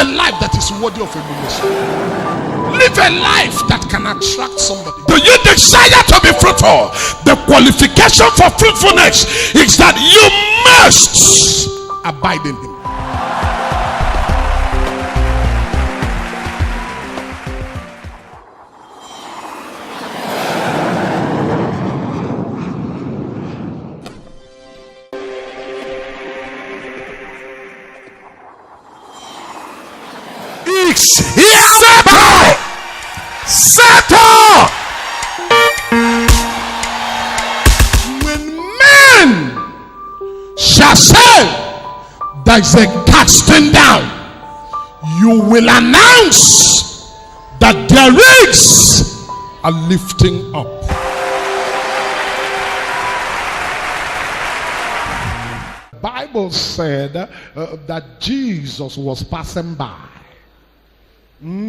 a life that is worthy of emulation. Live a life that can attract somebody. Do you desire to be fruitful? The qualification for fruitfulness is that you must abide in him. Settle. When men shall say there is a casting down, you will announce that there is a lifting up. The Bible said that Jesus was passing by.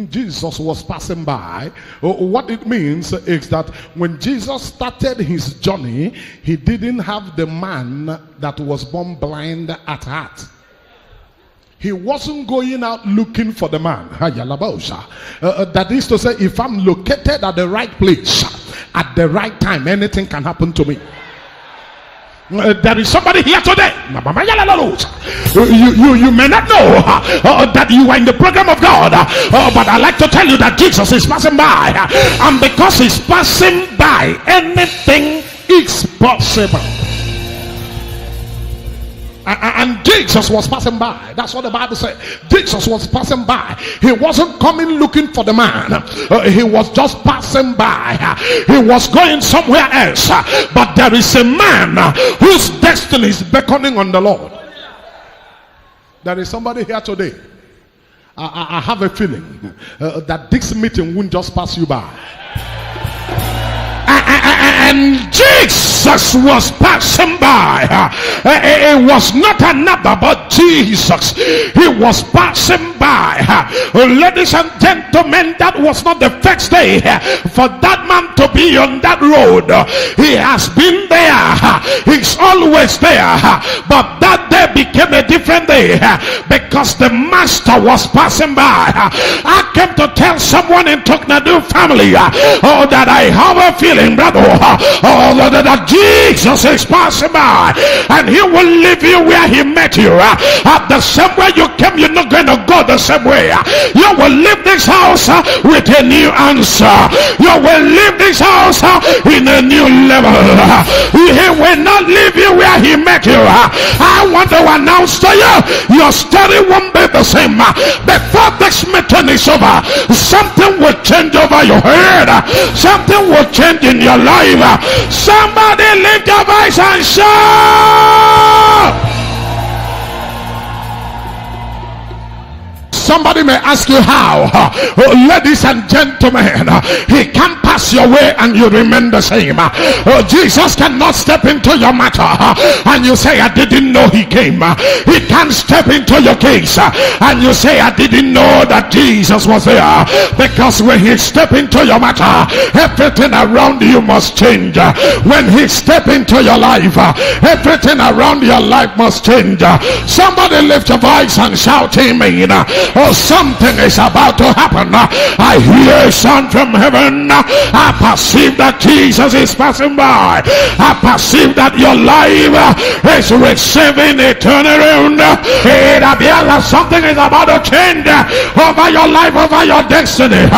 Jesus was passing by. What it means is that when Jesus started his journey, he didn't have the man that was born blind at heart. He wasn't going out looking for the man. That is to say, if I'm located at the right place at the right time, anything can happen to me. There is somebody here today. You may not know that you are in the program of God, but I like to tell you that Jesus is passing by, and because he's passing by, anything is possible. And Jesus was passing by. That's what the Bible said. Jesus was passing by. He wasn't coming looking for the man. He was just passing by. He was going somewhere else. But there is a man whose destiny is beckoning on the Lord. There is somebody here today. I have a feeling that this meeting won't just pass you by. And Jesus was passing by. It was not another but Jesus. He was passing by. Ladies and gentlemen, that was not the first day for that man to be on that road. He has been there. He's always there. But that day became a different day because the master was passing by. I came to tell someone in Talknado family that I have a feeling, brother, that Jesus is passing by, and he will leave you where he met you. At the same way you came, you're not going to go the same way. You will leave this house with a new answer. You will leave this house in a new level. He will not leave you where he met you. I want to announce to you, your story won't be the same. Before this meeting is over, something will change over your head. Something will change in your life. Somebody lift your voice and shout. Somebody may ask you how. Ladies and gentlemen, he can't pass your way and you remain the same. Jesus cannot step into your matter and you say, I didn't know he came. He can't step into your case and you say, I didn't know that Jesus was there. Because when he step into your matter, everything around you must change. When he step into your life, everything around your life must change. Somebody lift your voice and shout amen. Oh, something is about to happen. I hear a sound from heaven. I perceive that Jesus is passing by. I perceive that your life is receiving a turnaround. It appears that something is about to change over your life, over your destiny,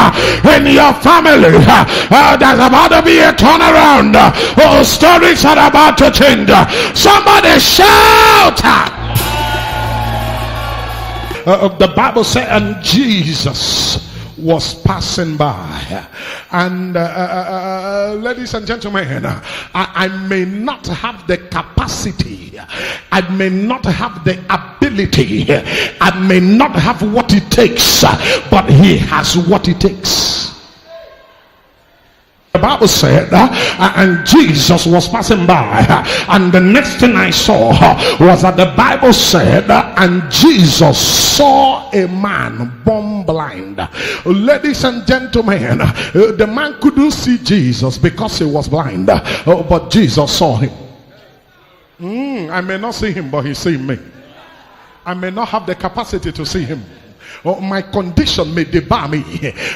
in your family. There's about to be a turnaround. Oh, stories are about to change. Somebody shout. The Bible said, and Jesus was passing by. And ladies and gentlemen, I may not have the capacity, I may not have the ability, I may not have what it takes, but he has what it takes. The Bible said, and Jesus was passing by, and the next thing I saw was that the Bible said, and Jesus saw a man born blind. Ladies and gentlemen, the man couldn't see Jesus because he was blind, but Jesus saw him. I may not see him, but he see me. I may not have the capacity to see him, Oh, my condition may debar me.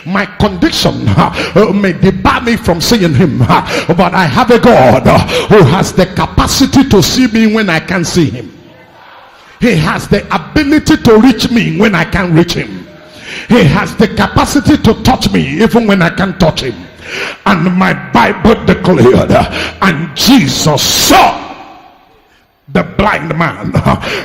My condition may debar me from seeing him. But I have a God who has the capacity to see me when I can't see him. He has the ability to reach me when I can't reach him. He has the capacity to touch me even when I can't touch him. And my Bible declared, and Jesus saw the blind man.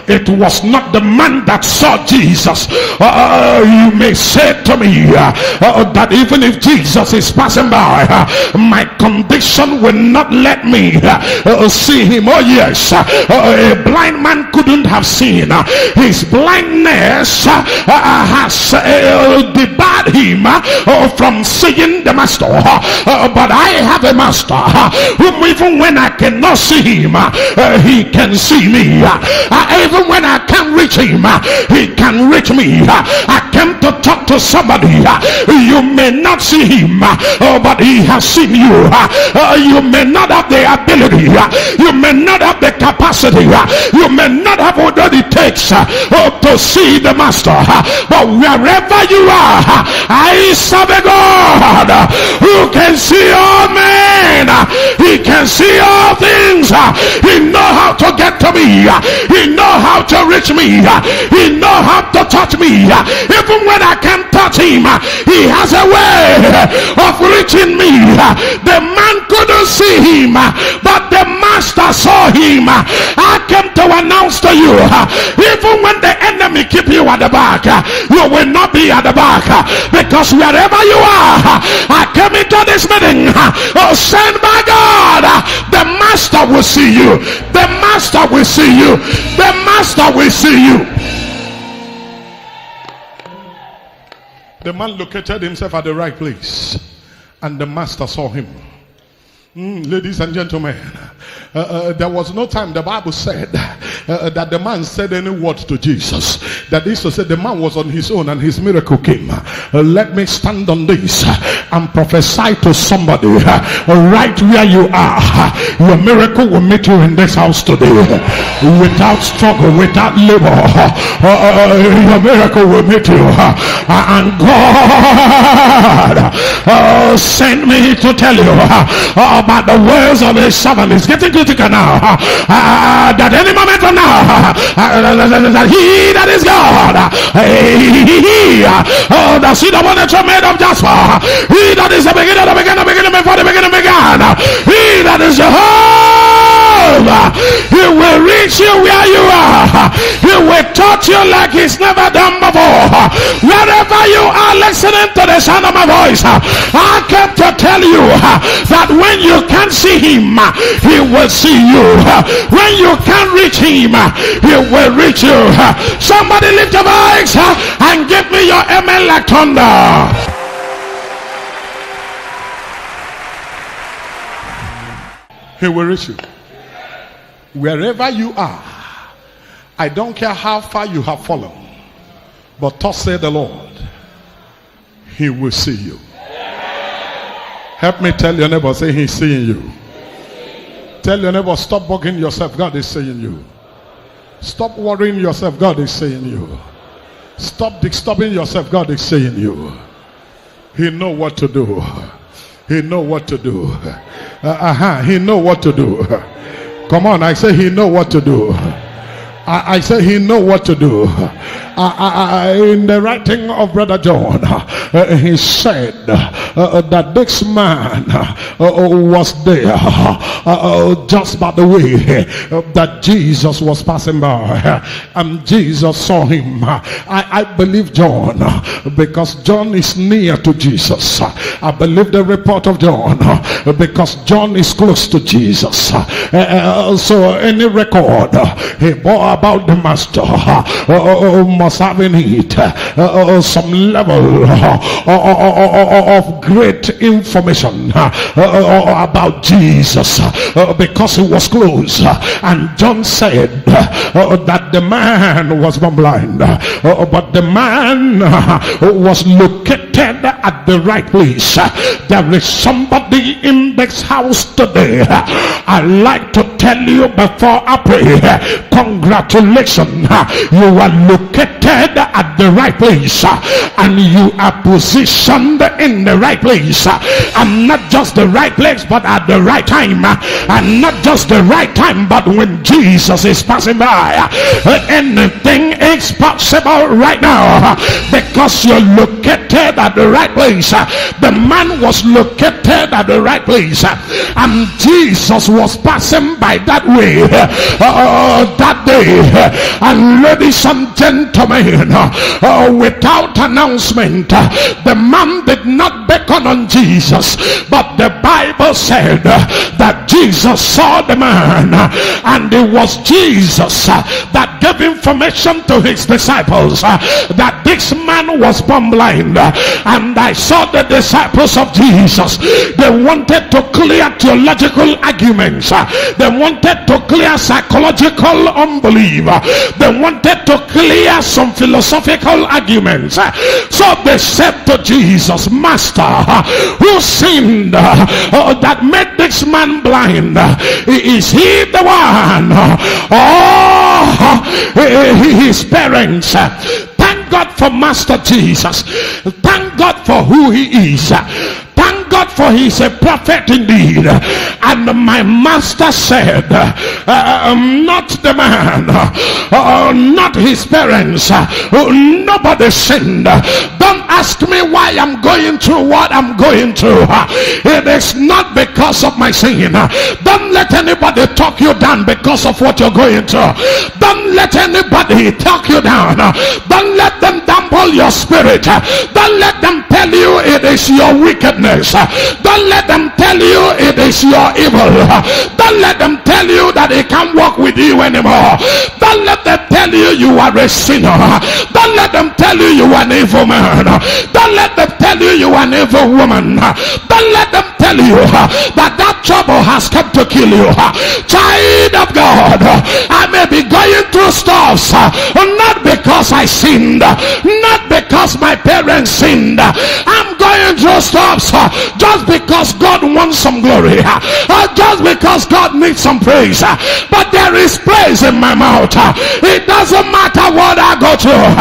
It was not the man that saw Jesus. You may say to me that even if Jesus is passing by, my condition will not let me see him. Oh yes, a blind man couldn't have seen. His blindness has debarred him from seeing the master. But I have a master whom even when I cannot see him, he can see me. Even when I can't reach him, he can reach me. I came to talk to somebody. You may not see him, but he has seen you. You may not have the ability, you may not have the capacity, you may not have what it takes to see the master, but wherever you are, I serve a God who can see all men. He can see all things. He knows how to get to me. He knows how to reach me. He knows how to touch me. Even when I can't touch him, he has a way of reaching me. The man couldn't see him, but the master saw him. I came to announce to you, even when the enemy keep you at the back, you will not be at the back, because wherever you are, I came into this meeting sent by God. The master will see you. The master will see you. The master will see you. The man located himself at the right place, and the master saw him. Ladies and gentlemen, there was no time the Bible said that the man said any word to Jesus. That is to say, the man was on his own and his miracle came. Let me stand on this and prophesy to somebody right where you are. Your miracle will meet you in this house today. Without struggle, without labor, your miracle will meet you. And God sent me to tell you about the words of his servant. Is getting critical now. That any moment from now, that he that is God, the seed of one that made of jasper, he that is the beginning before the beginning began, he that is Jehovah, he will reach you where you are. He will touch you like he's never done before. Wherever you are listening to the sound of my voice, I came to tell you that when you can't see him, he will see you. When you can't reach him, he will reach you. Somebody lift your voice and give me your amen like thunder. He will reach you wherever you are. I don't care how far you have fallen, but thus said the Lord, he will see you. Help me tell your neighbor, say he's seeing you. Tell your neighbor, stop bugging yourself, God is seeing you. Stop worrying yourself, God is seeing you. Stop disturbing yourself, God is seeing you. He know what to do. He know what to do. He know what to do. Come on, I say he know what to do. I say he know what to do. In the writing of Brother John, he said that this man was there just by the way that Jesus was passing by, and Jesus saw him. I believe John, because John is near to Jesus. I believe the report of John, because John is close to Jesus. So any record he bore about the master must have in it some level of great information about Jesus, because he was close. And John said that the man was not blind, but the man was located at the right place. There is somebody in this house today. I like to tell you before I pray, congratulations. You are located at the right place, and you are positioned in the right place, and not just the right place but at the right time, and not just the right time but when Jesus is passing by. Anything is possible right now because you're located at the right place. The man was located at the right place, and Jesus was passing by that way that day. And ladies and gentlemen, without announcement, the man did not beckon on Jesus, but the Bible said that Jesus saw the man, and it was Jesus that gave information to his disciples that this man was born blind. And I saw the disciples of Jesus, they wanted to clear theological arguments, they wanted to clear psychological unbelief, they wanted to clear some philosophical arguments. So they said to Jesus, Master, who sinned that made this man blind? Is he the one, or his parents? Thank God for Master Jesus. Thank God for who he is. Thank God for he's a prophet indeed. And my master said, not the man, not his parents, nobody sinned. Don't ask me why I'm going through what I'm going through. It is not because of my sin. Don't let anybody talk you down because of what you're going through. Don't let anybody talk you down. Don't let them dampen your spirit. Don't let them tell you it is your wickedness. Don't let them tell you it is your evil. Don't let them tell you that they can't walk with you anymore. Don't let them tell you you are a sinner. Don't let them tell you you are an evil man. Don't let them tell you you are an evil woman. Don't let them tell you that trouble has come to kill you. Child of God, I may be going through stuff, not because I sinned, not because my parents sinned. I'm going through stuff just because God wants some glory, just because God needs some praise. But there is praise in my mouth. It doesn't matter what I go through,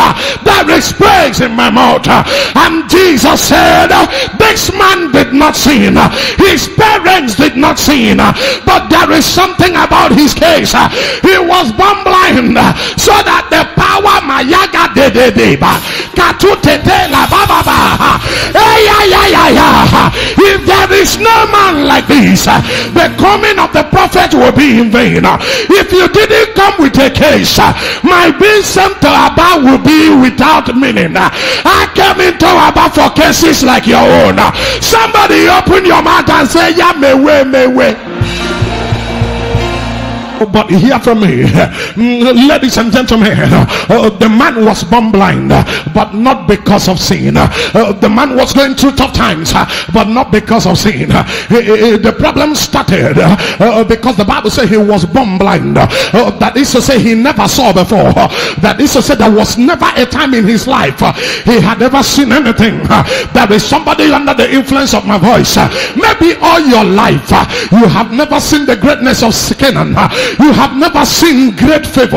there is praise in my mouth. And Jesus said, this man did not sin, his parents did not sin, but there is something about his case. He was born blind so that the power mayaga de if there is no man like this, the coming of the prophet will be in vain. If you didn't come with a case, my being sent to Abba will be without meaning. I came into Abba for cases like your own. Somebody open your mouth and say, yeah, me way. But hear from me, ladies and gentlemen, the man was born blind, but not because of sin. The man was going through tough times, but not because of sin. The problem started because the Bible says he was born blind. That is to say, he never saw before. That is to say, there was never a time in his life he had ever seen anything. There is somebody under the influence of my voice. Maybe all your life you have never seen the greatness of Canaan. You have never seen great favor.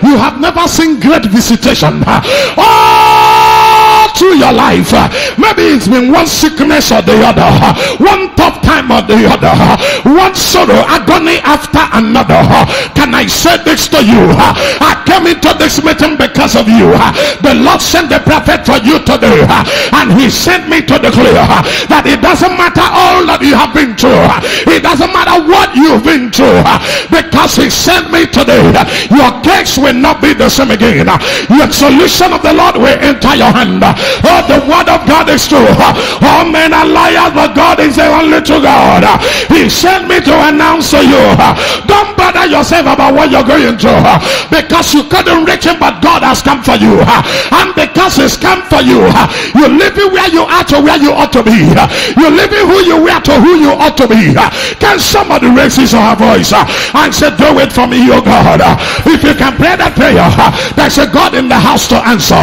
You have never seen great visitation. All through your life, maybe it's been one sickness or the other, one tough time or the other, one sorrow, agony after another. Can I say this to you? I came into this meeting because of you. The Lord sent the prophet for you today, and he sent me to declare that it doesn't matter all that you have been through, it doesn't matter what you've been through, because he sent me today. Your case will not be the same again. Your solution of the Lord will enter your hand. Oh, the word of God is true. All men are liars, but God is the only true God. He sent me to announce to you, don't bother yourself about what you're going through, because you couldn't reach him, but God has come for you. And because he's come for you, you live where you are to where where you ought to be. You're living who you were to who you ought to be. Can somebody raise his or her voice and say, do it for me, oh God? If you can pray that prayer, there's a God in the house to answer.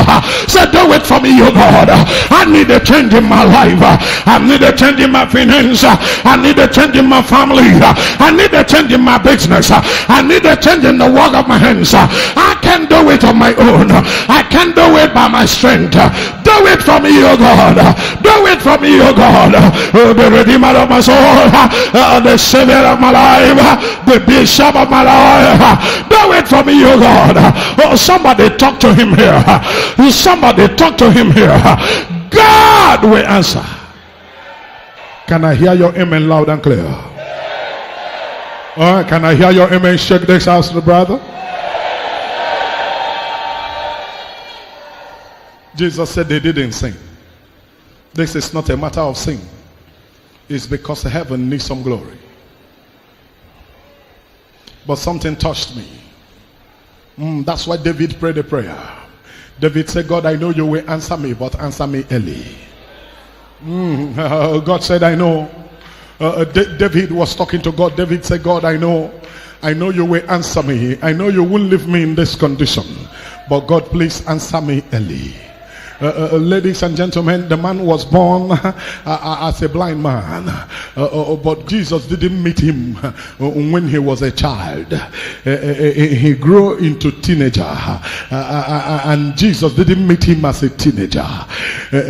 Say, do it for me, oh God. I need a change in my life. I need a change in my finance. I need a change in my family. I need a change in my business. I need a change in the work of my hands. I can't do it on my own. I can't do it by my strength. Do it for me, oh God. Do it for me, oh God. The Redeemer of my soul, the Savior of my life, the Bishop of my life. Do it for me, oh God. Oh, somebody talk to him here. Somebody talk to him here. God will answer. Can I hear your amen loud and clear? All right, can I hear your amen? Shake this house, brother. Jesus said they didn't sing. This is not a matter of sin. It's because heaven needs some glory. But something touched me. That's why David prayed a prayer. David said, God, I know you will answer me, but answer me early. God said, I know. David was talking to God. David said, God, I know you will answer me. I know you won't leave me in this condition. But God, please answer me early. Ladies and gentlemen, the man was born as a blind man, but Jesus didn't meet him when he was a child. He grew into teenager, and Jesus didn't meet him as a teenager.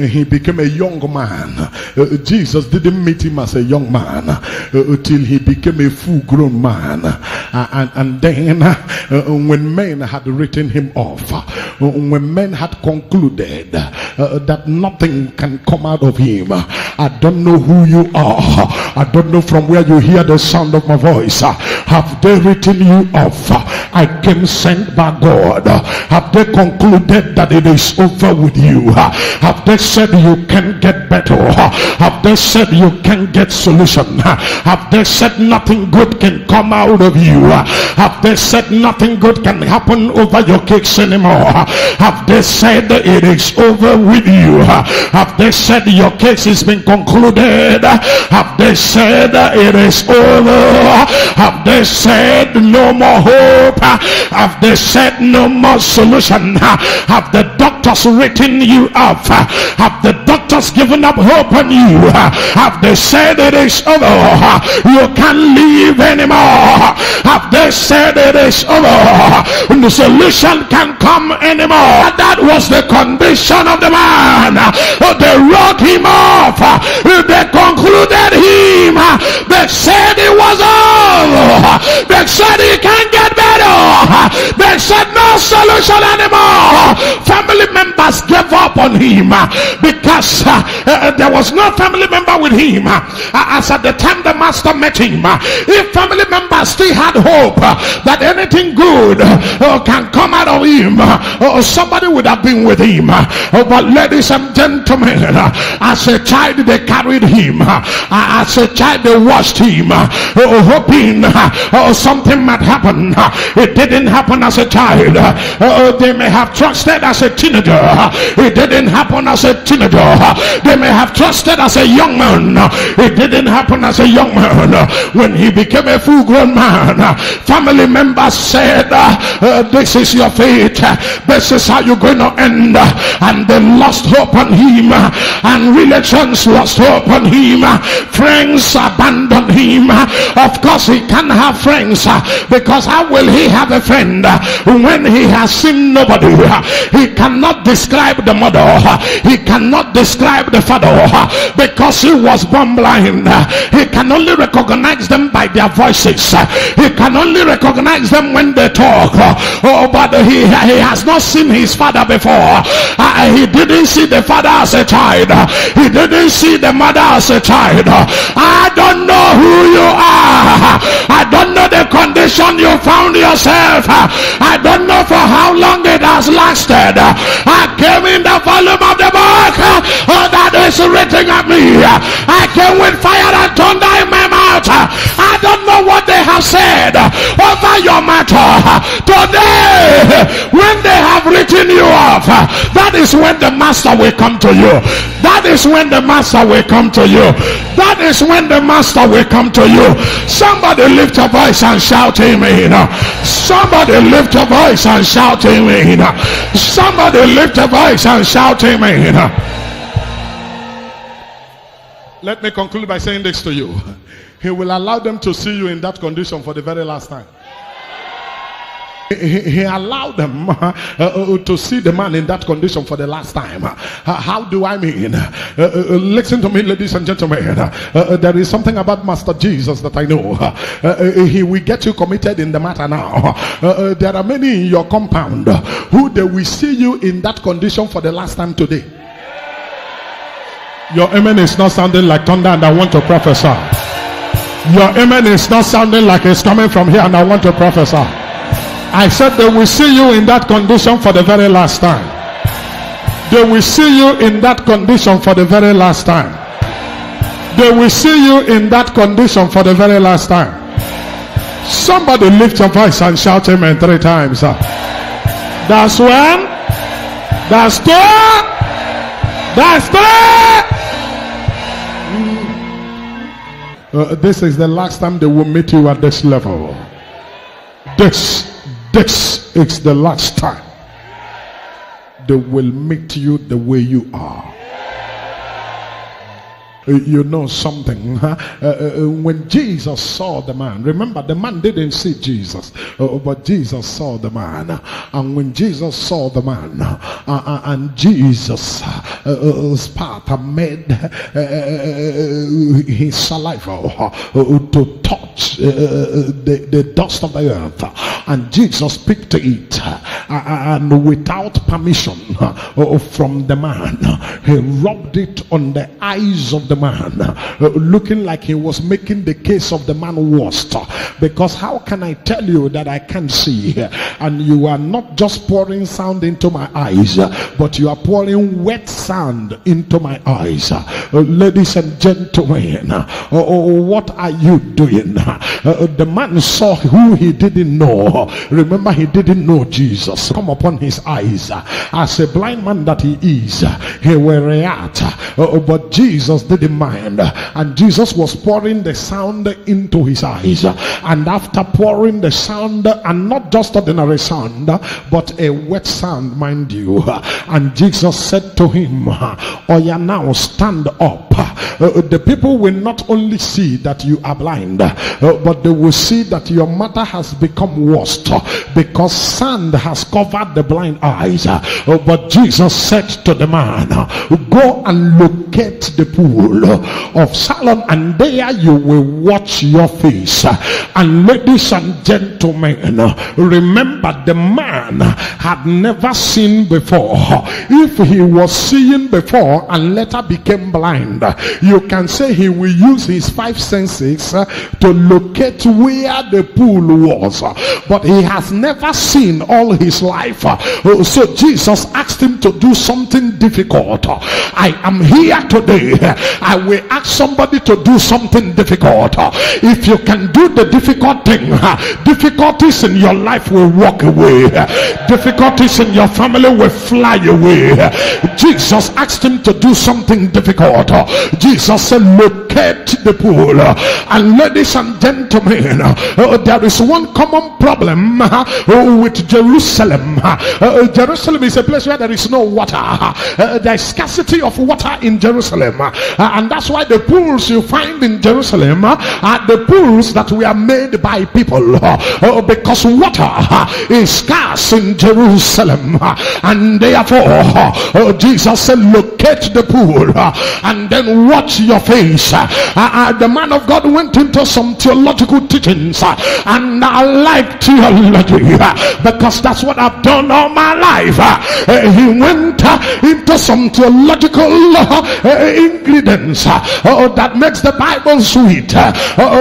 He became a young man. Jesus didn't meet him as a young man till he became a full-grown man. And then when men had written him off, when men had concluded that nothing can come out of him, I don't know who you are. I don't know from where you hear the sound of my voice. Have they written you off? I came sent by God. Have they concluded that it is over with you? Have they said you can get better? Have they said you can get solution? Have they said nothing good can come out of you? Have they said nothing good can happen over your cakes anymore? Have they said it is over with you? Have they said your case has been concluded? Have they said it is over? Have they said no more hope? Have they said no more solution? Have the doctors written you off? Have the doctors given up hope on you? Have they said it is over? You can't live anymore? Have they said it is over? The solution can't come anymore? That was the condition of the man. They wrote him off. They concluded him. They said it was over. They said he can't get better. They said no solution anymore. Family members gave up on him because there was no family member with him. As at the time the master met him, if family members still had hope that anything good can come out of him, somebody would have been with him. But ladies and gentlemen, as a child they carried him. As a child they watched him, hoping something might happen. It didn't happen as a child. They may have trusted as a teenager. It didn't happen as a teenager. They may have trusted as a young man. It didn't happen as a young man. When he became a full-grown man, family members said, this is your fate. This is how you're going to end. And they lost hope on him, and relations lost hope on him. Friends abandoned him. Of course he can't have friends, because how will he have a friend when he has seen nobody? He cannot describe the mother. He cannot describe the father, because he was born blind. He can only recognize them by their voices. He can only recognize them when they talk. But he has not seen his father before. He didn't see the father as a child. He didn't see the mother as a child. I don't know who you are. I don't know the condition you found yourself. I don't know for how long it has lasted. I came in the volume of the book that is written at me. I came with fire and thunder in my mouth. I don't know what they have said over your matter. Today, when they have written feeding you off, that is when the master will come to you. That is when the master will come to you. That is when the master will come to you. Somebody lift your voice and shout amen. Somebody lift your voice and shout amen. Somebody lift your voice and shout amen. Let me conclude by saying this to you. He will allow them to see you in that condition for the very last time. He allowed them to see the man in that condition for the last time. How do I mean? Listen to me, ladies and gentlemen. There is something about Master Jesus that I know. He will get you committed in the matter now. There are many in your compound who they will see you in that condition for the last time today. Your amen is not sounding like thunder, and I want to prophesy. Your amen is not sounding like it's coming from here, and I want to prophesy. I said they will see you in that condition for the very last time. They will see you in that condition for the very last time. They will see you in that condition for the very last time. Somebody lift your voice and shout amen 3 times. That's one. That's 2. That's 3. This is the last time they will meet you at this level. This is the last time they will meet you the way you are. You know something, when Jesus saw the man, remember the man didn't see Jesus, but Jesus saw the man. And when Jesus saw the man, and Jesus spat and made his saliva to touch the dust of the earth, and Jesus picked it, and without permission from the man, he rubbed it on the eyes of the man, looking like he was making the case of the man worse. Because how can I tell you that I can't see, and you are not just pouring sand into my eyes, but you are pouring wet sand into my eyes? Ladies and gentlemen, what are you doing? The man saw who he didn't know. Remember, he didn't know Jesus. Come upon his eyes. As a blind man that he is, he will react, but Jesus didn't mind. And Jesus was pouring the sound into his eyes. And after pouring the sound, and not just ordinary sound, but a wet sound, mind you, and Jesus said to him, "Oh, yeah, now stand up." The people will not only see that you are blind, but they will see that your matter has become worse, because sand has covered the blind eyes. But Jesus said to the man, "Go and locate the pool of Siloam, and there you will watch your face." And ladies and gentlemen, remember, the man had never seen before. If he was seeing before and later became blind, you can say he will use his 5 senses to locate where the pool was, but he has never seen all his life. So Jesus asked him to do something difficult. I am here today. I will ask somebody to do something difficult. If you can do the difficult thing, difficulties in your life will walk away. Difficulties in your family will fly away. Jesus asked him to do something difficult. Jesus said, "Locate the pool." And ladies and gentlemen, there is one common problem with Jerusalem. Jerusalem is a place where there is no water. There is scarcity of water in Jerusalem, and that's why the pools you find in Jerusalem are the pools that were made by people, because water is scarce in Jerusalem. And therefore Jesus said, "Locate the pool and then watch your face." The man of God went into some theological teachings, and I like theology because that's what I've done all my life. He went into some theological ingredients that makes the Bible sweet,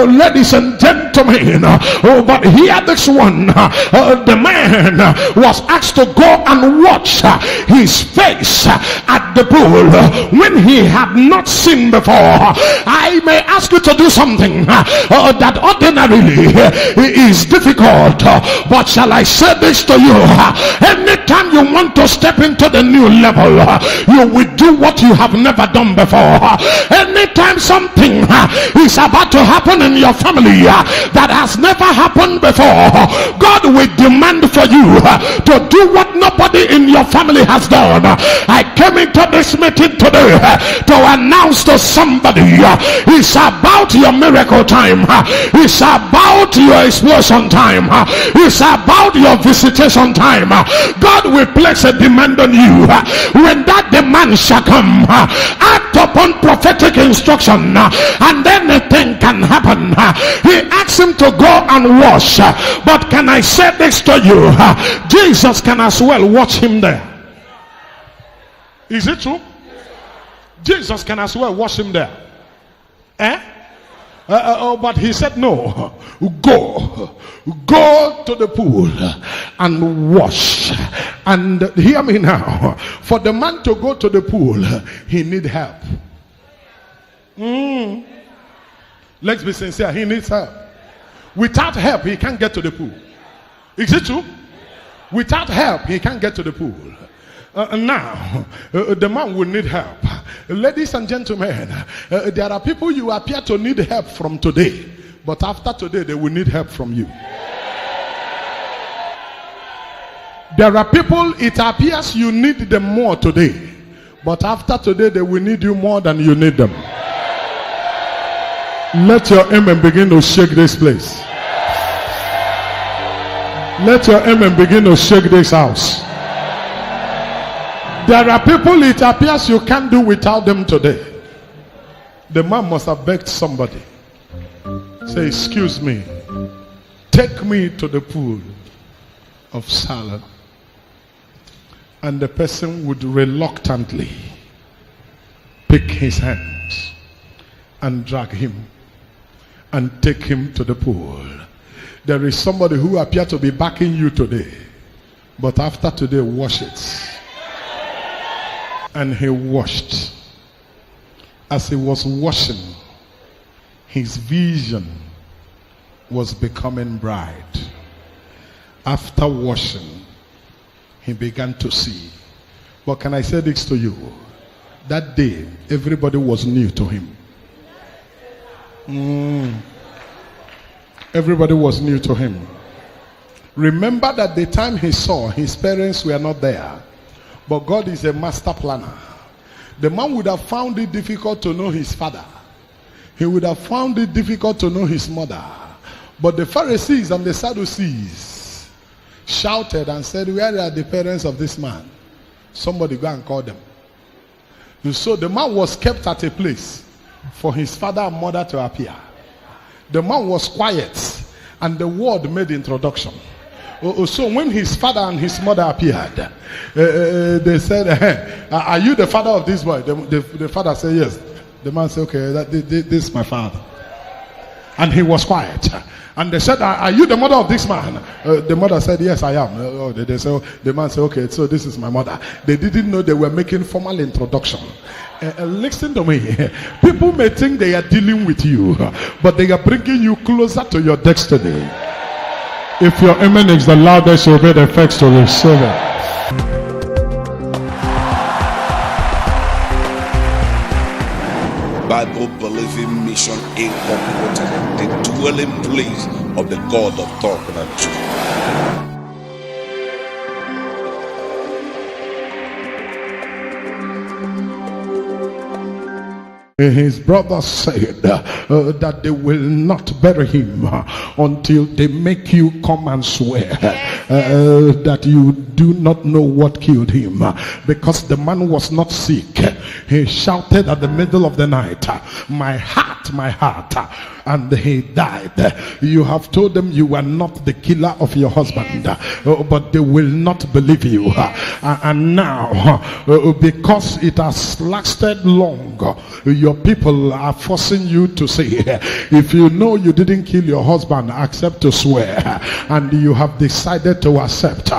ladies and gentlemen. But here this one, the man was asked to go and watch his face at the pool when he had not seen before. I may ask you to do something that ordinarily is difficult, but shall I say this to you? Anytime you want to step into the new level, you will do what you have never done before. Anytime something is about to happen in your family that has never happened before, God will demand for you to do what nobody in your family has done. I came into this meeting today to announce to somebody, it's about your miracle time, it's about your explosion time, it's about your visitation time. God will place a demand on you. When that demand shall come, act upon prophetic instruction, and then a thing can happen. He asked him to go and wash, but can I say this to you? Jesus can as well watch him there. Is it true? Jesus can as well wash him there. But he said no. Go to the pool and wash. And hear me now, for the man to go to the pool, he need help. Let's be sincere, he needs help. Without help, he can't get to the pool. Is it true? Without help, he can't get to the pool. Now, the man will need help. Ladies and gentlemen, there are people you appear to need help from today, but after today, they will need help from you. There are people, it appears you need them more today, but after today, they will need you more than you need them. Let your amen begin to shake this place. Let your amen begin to shake this house. There are people it appears you can't do without them today. The man must have begged somebody. Say, excuse me, take me to the pool of Siloam. And the person would reluctantly pick his hands and drag him and take him to the pool. There is somebody who appears to be backing you today, but after today, wash it. And he washed. As he was washing, his vision was becoming bright. After washing, he began to see. But can I say this to you? That day, everybody was new to him. Everybody was new to him. Remember that the time he saw, his parents were not there. But God is a master planner. The man would have found it difficult to know his father. He would have found it difficult to know his mother. But the Pharisees and the Sadducees shouted and said, where are the parents of this man? Somebody go and call them. And so the man was kept at a place for his father and mother to appear. The man was quiet, and the word made introduction. So when his father and his mother appeared, they said, are you the father of this boy? The father said, yes. The man said, okay, this is my father. And he was quiet. And they said, are you the mother of this man? The mother said, yes, I am. The man said, okay, so this is my mother. They didn't know they were making formal introduction. Listen to me. People may think they are dealing with you, but they are bringing you closer to your destiny. If your amen is the loudest, you'll be the first to receive it. Bible-believing Mission Incorporated, the dwelling place of the God of Talknado. His brothers said that they will not bury him until they make you come and swear that you do not know what killed him, because the man was not sick. He shouted at the middle of the night, my heart, and he died. You have told them you were not the killer of your husband, but they will not believe you. And now, because it has lasted long, your people are forcing you to say, if you know you didn't kill your husband, accept to swear. And you have decided to accept.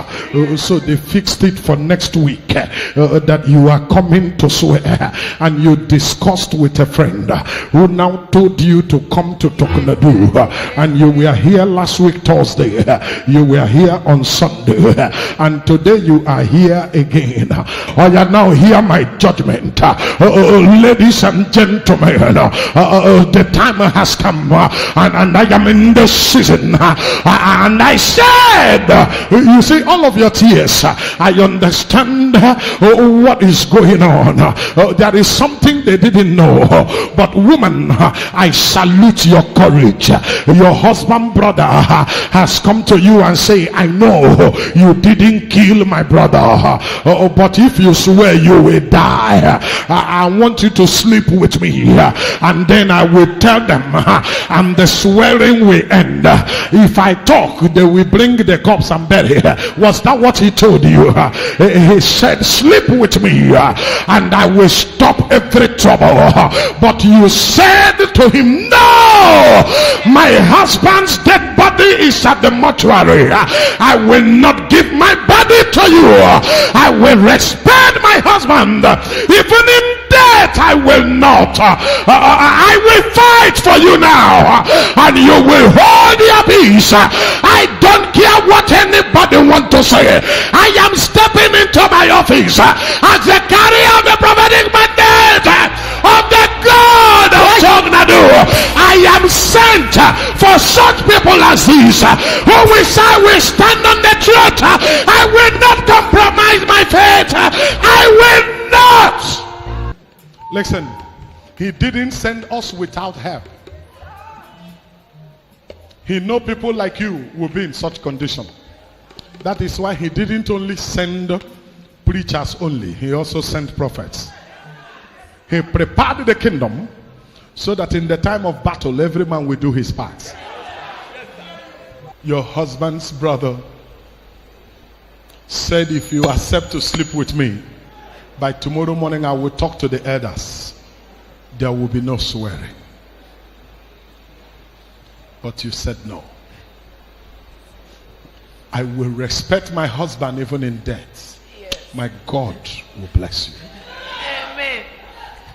So they fixed it for next week, that you are coming to swear. and you discussed with a friend who now told you to come to Talknado, and you were here last week Thursday, you were here on Sunday, and today you are here again. Oh, you now hear my judgment. Ladies and gentlemen, the time has come, and I am in the season, and I said, you see, all of your tears, I understand what is going on. There is something they didn't know, but woman, I salute your courage. Your husband brother has come to you and say, I know you didn't kill my brother, but if you swear you will die, I want you to sleep with me, and then I will tell them, and the swearing will end. If I talk, they will bring the corpse and bury. Was that what he told you? He said, sleep with me, and I will stop every trouble. But you said to him, no, my husband's dead body is at the mortuary. I will not give my body to you. I will respect my husband. Even in death, I will not. I will fight for you now, and you will hold your peace. I don't care what anybody want to say. I am stepping into my office as the carrier of the prophetic mandate of the God of Talknado. I am sent for such people as these who will say, we stand on the truth. I will not compromise my faith. I will not. Listen, he didn't send us without help. He know people like you will be in such condition. That is why he didn't only send preachers only, he also sent prophets. He prepared the kingdom so that in the time of battle every man will do his part. Your husband's brother said, if you accept to sleep with me, by tomorrow morning I will talk to the elders. There will be no swearing. But you said no. I will respect my husband even in death. Yes. My God will bless you. Amen.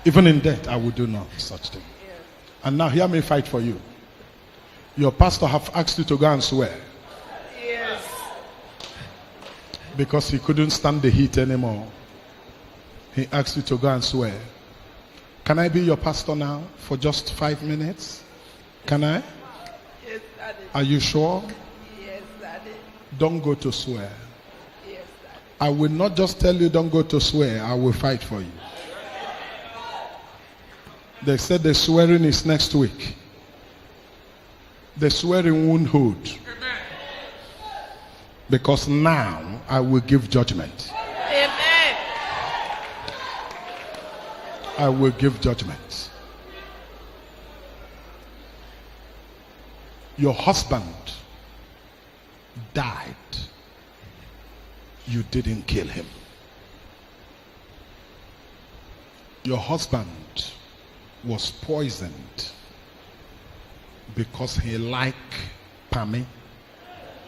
Even in death, I will do not such thing. Yes. And now hear me fight for you. Your pastor have asked you to go and swear. Yes. Because he couldn't stand the heat anymore. He asked you to go and swear. Can I be your pastor now for just 5 minutes? Can I? Yes, Daddy. Are you sure? Yes, Daddy. Don't go to swear. Yes, Daddy. I will not just tell you don't go to swear. I will fight for you. They said the swearing is next week. The swearing won't hold. Because now I will give judgment. Amen. I will give judgment. Your husband died. You didn't kill him. Your husband was poisoned because he liked Pammy.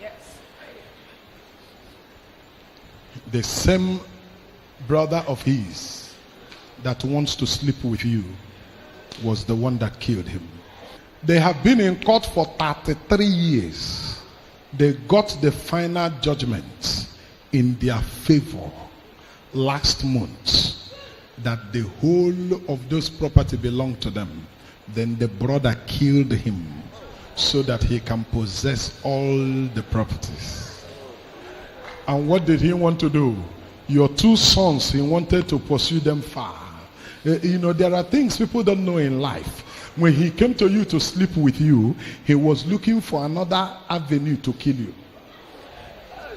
Yes. The same brother of his that wants to sleep with you was the one that killed him. They have been in court for 33 years. They got the final judgment in their favor last month that the whole of those property belonged to them. Then the brother killed him so that he can possess all the properties. And what did he want to do? Your 2 sons, he wanted to pursue them far. You know, there are things people don't know in life. When he came to you to sleep with you, he was looking for another avenue to kill you.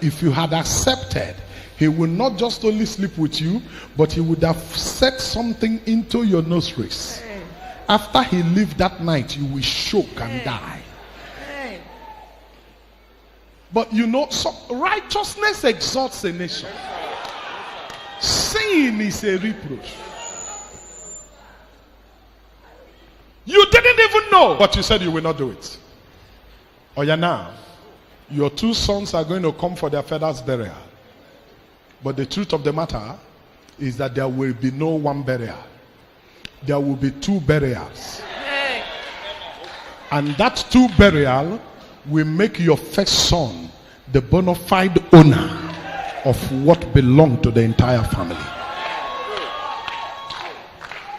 If you had accepted, he would not just only sleep with you, but he would have set something into your nostrils. After he lived that night, you will choke and die. But you know, so righteousness exalts a nation. Sin is a reproach. You didn't even know, but you said you will not do it. Oh yeah, now your 2 sons are going to come for their father's burial. But the truth of the matter, is that there will be no one burial. There will be 2 burials. And that 2 burial will make your first son the bona fide owner of what belonged to the entire family.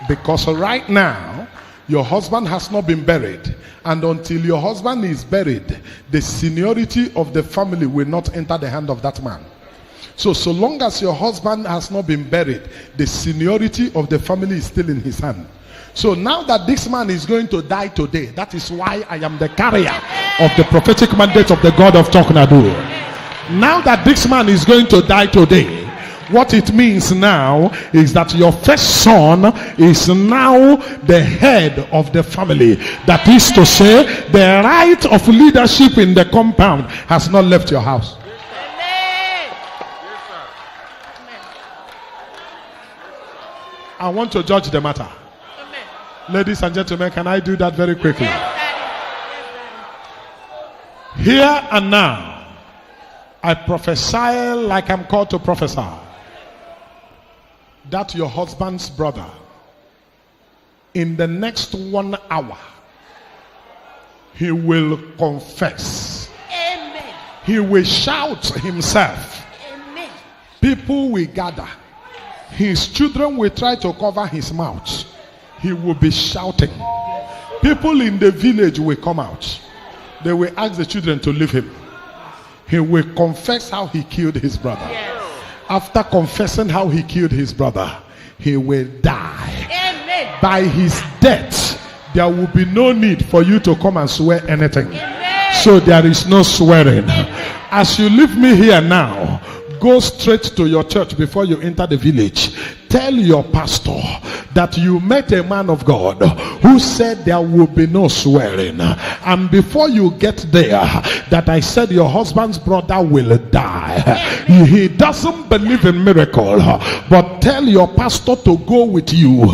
Because right now, your husband has not been buried. And until your husband is buried, the seniority of the family will not enter the hand of that man. So long as your husband has not been buried, the seniority of the family is still in his hand. So now that this man is going to die today, that is why I am the carrier of the prophetic mandate of the God of Talknado. Now that this man is going to die today, what it means now is that your first son is now the head of the family. That is to say, the right of leadership in the compound has not left your house. I want to judge the matter. Ladies and gentlemen, can I do that very quickly? Here and now, I prophesy like I'm called to prophesy, that your husband's brother, in the next 1 hour, he will confess. Amen. He will shout himself. Amen. People will gather. His children will try to cover his mouth. He will be shouting. People in the village will come out. They will ask the children to leave him. He will confess how he killed his brother. Yes. After confessing how he killed his brother, he will die. Amen. By his death, there will be no need for you to come and swear anything. Amen. So there is no swearing. As you leave me here now, go straight to your church before you enter the village. Tell your pastor that you met a man of God who said there will be no swearing. And before you get there, that I said your husband's brother will die. He doesn't believe in miracle, but tell your pastor to go with you.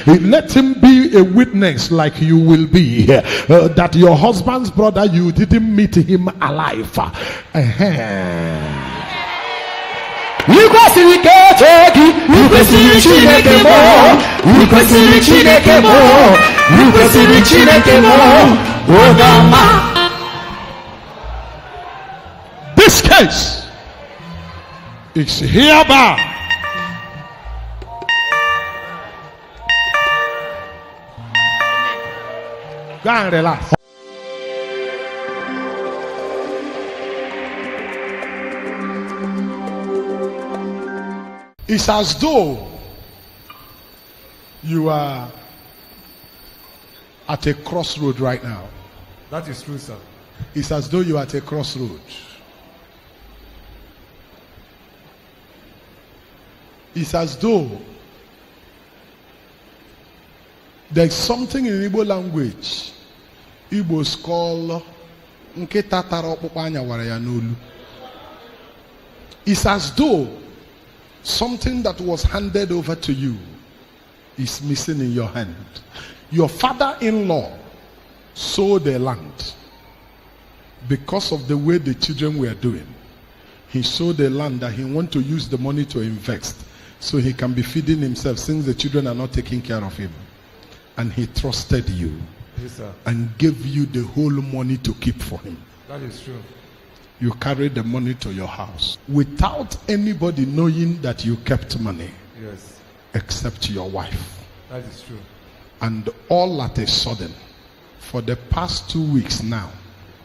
Let him be a witness like you will be, that your husband's brother, you didn't meet him alive. You kwesịrị ka eche gị, you kwesịrị Chineke mụ, you kwesịrị Chineke mụ, you kwesịrị Chineke mụ, oge ọma. This case is hereby go and relax. It's as though you are at a crossroad right now. That is true, sir. It's as though you are at a crossroad. It's as though there's something in Igbo language Igbos call nkịta tara ọkpụkpụ anya wara ya n'olu. It's as though something that was handed over to you is missing in your hand. Your father-in-law sold the land because of the way the children were doing. He sold the land that he want to use the money to invest so he can be feeding himself since the children are not taking care of him. And he trusted you. Yes, sir. And gave you the whole money to keep for him. That is true. You carried the money to your house without anybody knowing that you kept money. Yes. Except your wife. That is true. And all at a sudden, for the past 2 weeks now,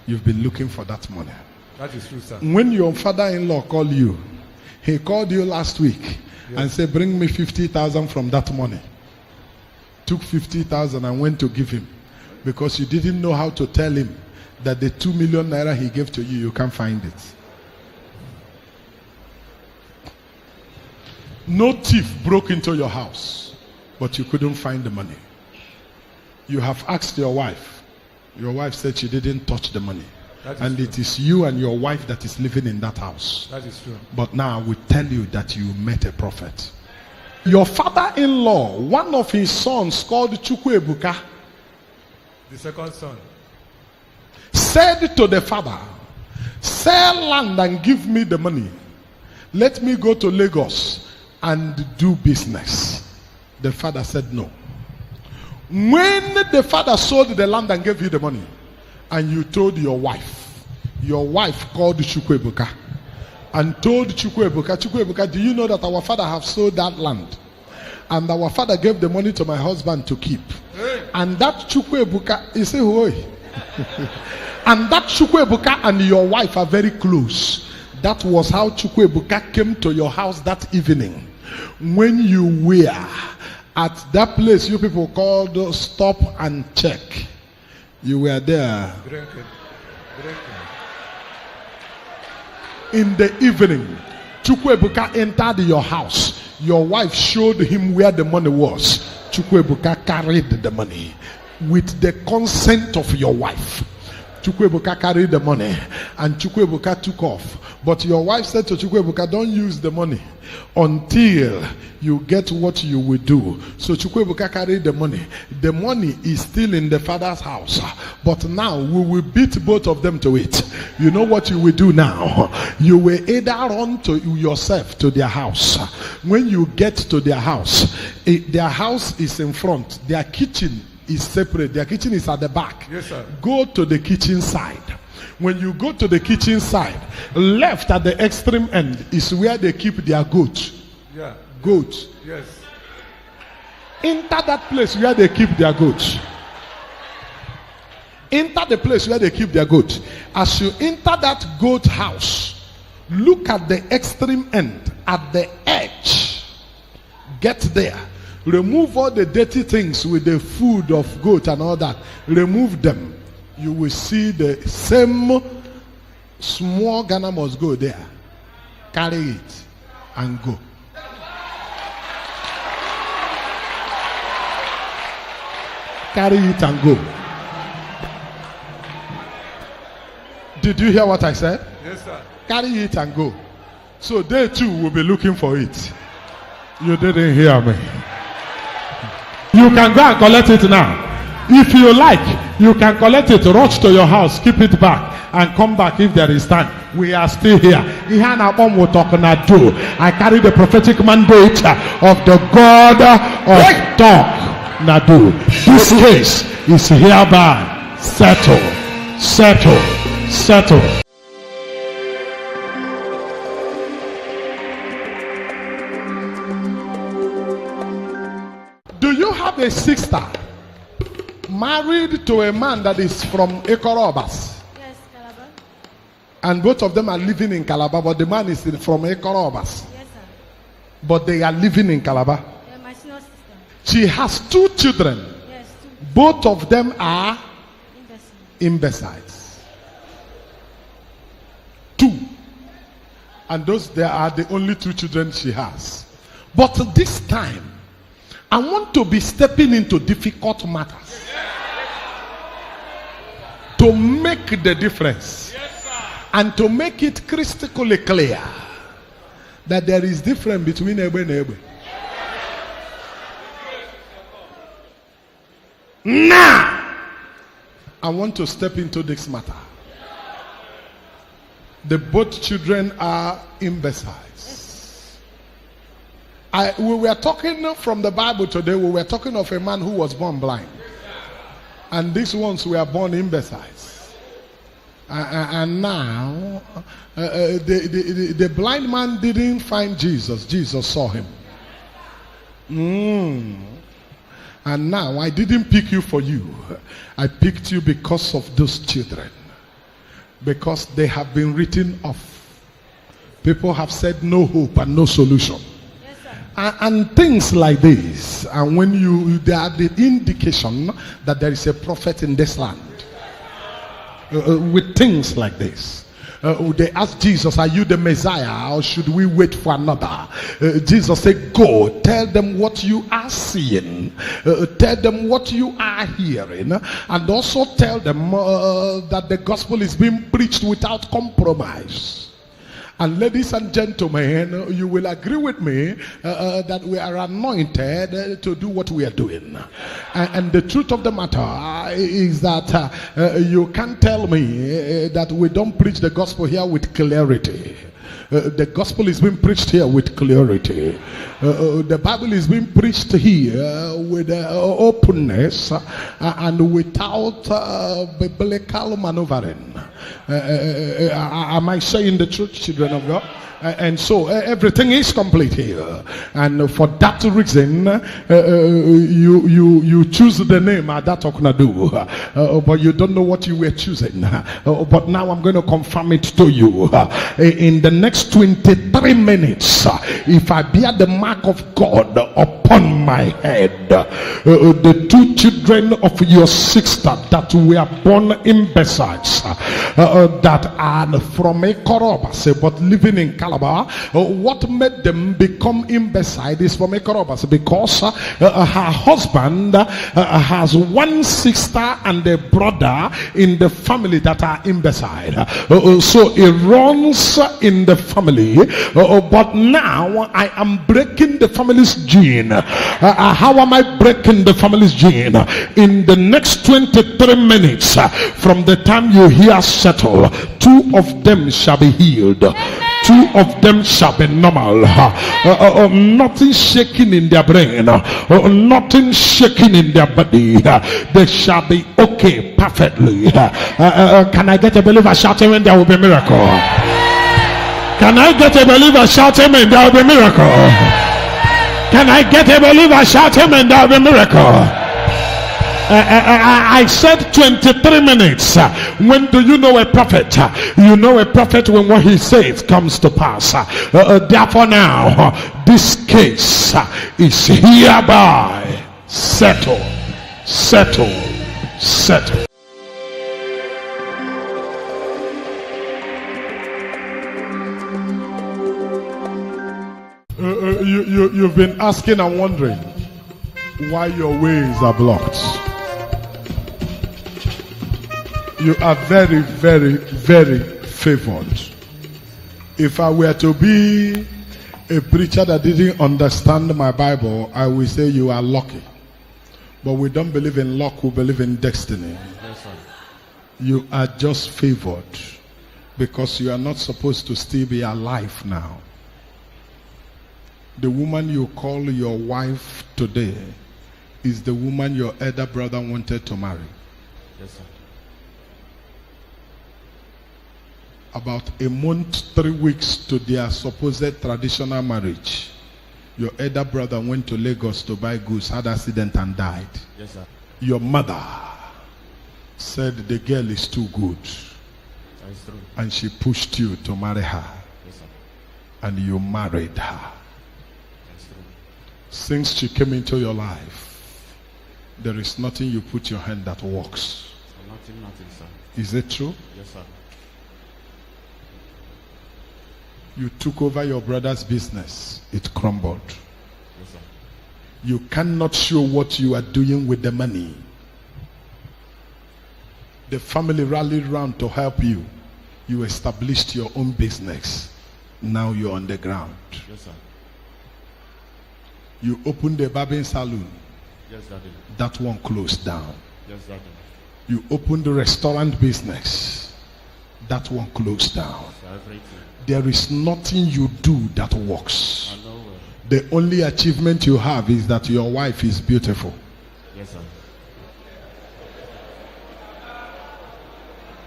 you've been looking for that money. That is true, sir. When your father-in-law called you, he called you last week and said, bring me 50,000 from that money. Took 50,000 and went to give him because you didn't know how to tell him that the 2 million naira he gave to you, you can't find it. No thief broke into your house, but you couldn't find the money. You have asked your wife. Your wife said she didn't touch the money. And true. It is you and your wife that is living in that house. That is true. But now I will tell you that you met a prophet. Your father-in-law, one of his sons called Chukwebuka, The second son. said to the father, sell land and give me the money. Let me go to Lagos and do business. The father said no. When the father sold the land and gave you the money, and you told your wife called Chukwebuka and told Chukwebuka, do you know that our father have sold that land? And our father gave the money to my husband to keep. And that Chukwebuka, you say, who? And that Chukwebuka and your wife are very close. That was how Chukwebuka came to your house that evening. When you were at that place you people called Stop and Check. You were there. In the evening, Chukwebuka entered your house. Your wife showed him where the money was. Chukwebuka carried the money with the consent of your wife. Chukwebuka carried the money and Chukwebuka took off. But your wife said to Chukwebuka, don't use the money until you get what you will do. So Chukwebuka carried the money. The money is still in the father's house. But now we will beat both of them to it. You know what you will do now? You will either run to yourself to their house. When you get to their house is in front. Their kitchen is separate. Their kitchen is at the back. Yes, sir. Go to the kitchen side. When you go to the kitchen side, left at the extreme end is where they keep their goat. Yeah. Goat. Yes. Enter that place where they keep their goat. Enter the place where they keep their goat. As you enter that goat house, look at the extreme end, at the edge. Get there. Remove all the dirty things with the food of goat and all that. Remove them. You will see the same small Ghana must go there. Carry it and go. Carry it and go. Did you hear what I said? Yes, sir. Carry it and go. So they too will be looking for it. You didn't hear me. You can go and collect it now. If you like, you can collect it, rush to your house, keep it back, and come back if there is time. We are still here. Talknado. I carry the prophetic mandate of the God of Talknado. This case is hereby settled. Settled. Do you have a sister married to a man that is from Ekorobas? Yes, Calabar. And both of them are living in Calabar, but the man is from Ekorobas. Yes, sir. But they are living in Calabar. Yeah, my senior sister. She has 2 children. Yes, two. Both of them are Investment. imbeciles. 2. And those they are the only 2 children she has. But this time, I want to be stepping into difficult matters to make the difference and to make it critically clear that there is difference between Ebe and Ebe. Now, I want to step into this matter. The both children are imbeciles. We were talking from the Bible today. We were talking of a man who was born blind, and these ones were born imbeciles. And now the blind man didn't find Jesus. Jesus saw him. And now I didn't pick you for you. I picked you because of those children, because they have been written off. People have said no hope and no solution. And things like this, and when they are the indication that there is a prophet in this land. With things like this, they asked Jesus, are you the Messiah, or should we wait for another? Jesus said, go, tell them what you are seeing, tell them what you are hearing, and also tell them that the gospel is being preached without compromise. And ladies and gentlemen, you will agree with me that we are anointed to do what we are doing. And the truth of the matter is that you can't tell me that we don't preach the gospel here with clarity. The gospel is being preached here with clarity. The Bible is being preached here with openness and without biblical maneuvering. Am I saying the truth, children of God? And so everything is complete here, and for that reason you choose the name Talknado, but you don't know what you were choosing. But now I'm going to confirm it to you. In the next 23 minutes, if I bear the mark of God upon my head, the two children of your sister that were born imbeciles, that are from a Korobas but living in Calabar, what made them become imbecile is from a Korobas, because her husband has one sister and a brother in the family that are imbecile. So it runs in the family, but now I am breaking the family's gene. How am I breaking the family's gene? In the next 23 minutes, from the time you hear settle, two of them shall be healed. Two of them shall be normal. Nothing shaking in their brain, nothing shaking in their body. They shall be okay perfectly. Can I get a believer shouting when there will be a miracle? Can I get a believer shouting when there will be a miracle? Can I get a believer shouting when there will be a miracle? I said 23 minutes. When do you know a prophet? You know a prophet when what he says comes to pass. Therefore now, this case is hereby settled. You've been asking and wondering why your ways are blocked. You are very, very, very favored. If I were to be a preacher that didn't understand my Bible, I will say you are lucky. But we don't believe in luck, we believe in destiny. Yes, sir. You are just favored because you are not supposed to still be alive now. The woman you call your wife today is the woman your elder brother wanted to marry. Yes, sir. About a month, 3 weeks to their supposed traditional marriage, your elder brother went to Lagos to buy goods, had an accident and died. Yes, sir. Your mother said the girl is too good. That is true. And she pushed you to marry her. Yes, sir. And you married her. That's true. Since she came into your life, there is nothing you put your hand that works. So nothing, sir. Is it true? Yes, sir. You took over your brother's business. It crumbled. Yes, sir. You cannot show what you are doing with the money. The family rallied round to help you. You established your own business. Now you're on the ground. Yes, sir. You opened a barbering salon. Yes, Daddy. That one closed down. Yes, Daddy. You opened the restaurant business. That one closed down. Everything. There is nothing you do that works. The only achievement you have is that your wife is beautiful. Yes, sir.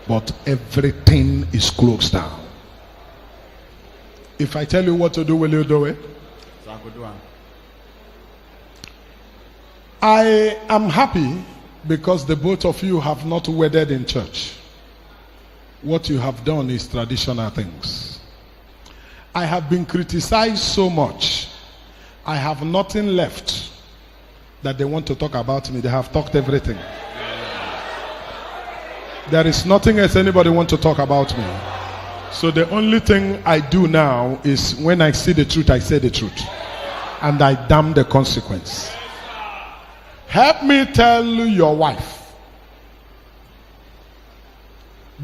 But everything is closed down. If I tell you what to do, will you do it? So I could do it. I am happy because the both of you have not wedded in church. What you have done is traditional things. I have been criticized so much. I have nothing left that they want to talk about me. They have talked everything. There is nothing else anybody want to talk about me. So the only thing I do now is when I see the truth, I say the truth. And I damn the consequence. Help me tell your wife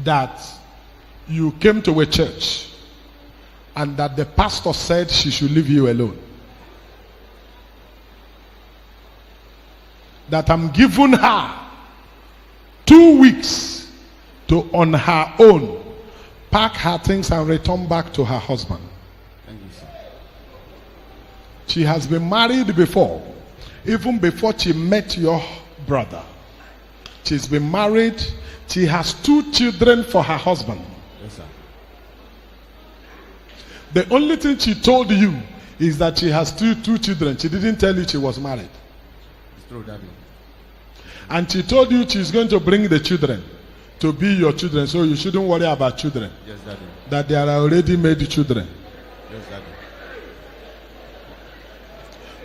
that you came to a church and that the pastor said she should leave you alone. That I'm giving her 2 weeks to on her own pack her things and return back to her husband. Thank you, sir. She has been married before, even before she met your brother. She's been married. She has 2 children for her husband. Yes, sir. The only thing she told you is that she has two children. She didn't tell you she was married. It's true, Daddy. And she told you she's going to bring the children to be your children, so you shouldn't worry about children. Yes, Daddy. That they are already made children. Yes, Daddy.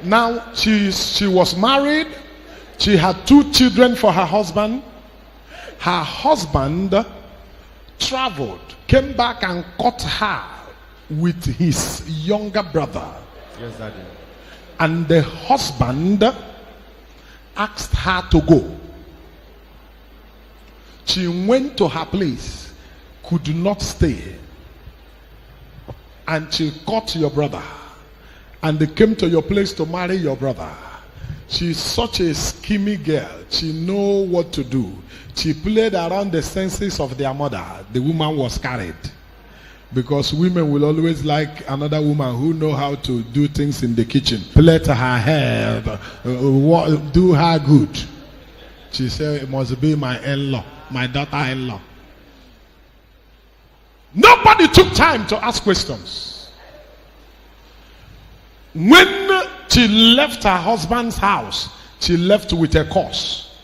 Now she was married. She had 2 children for her husband. Her husband traveled, came back and caught her with his younger brother. Yes, Daddy. And the husband asked her to go. She went to her place, could not stay. And she caught your brother. And they came to your place to marry your brother. She's such a schemy girl. She know what to do. She played around the senses of their mother. The woman was carried. Because women will always like another woman who know how to do things in the kitchen. Plait her hair, do her good. She said, it must be my in-law, my daughter-in-law. Nobody took time to ask questions. When she left her husband's house, she left with a curse.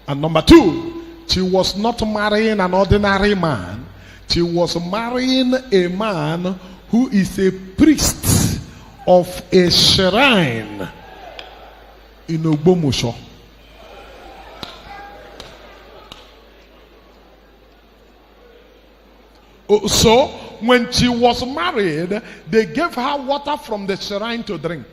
And number 2, she was not marrying an ordinary man. She was marrying a man who is a priest of a shrine in Ogbomoso. So, when she was married, they gave her water from the shrine to drink.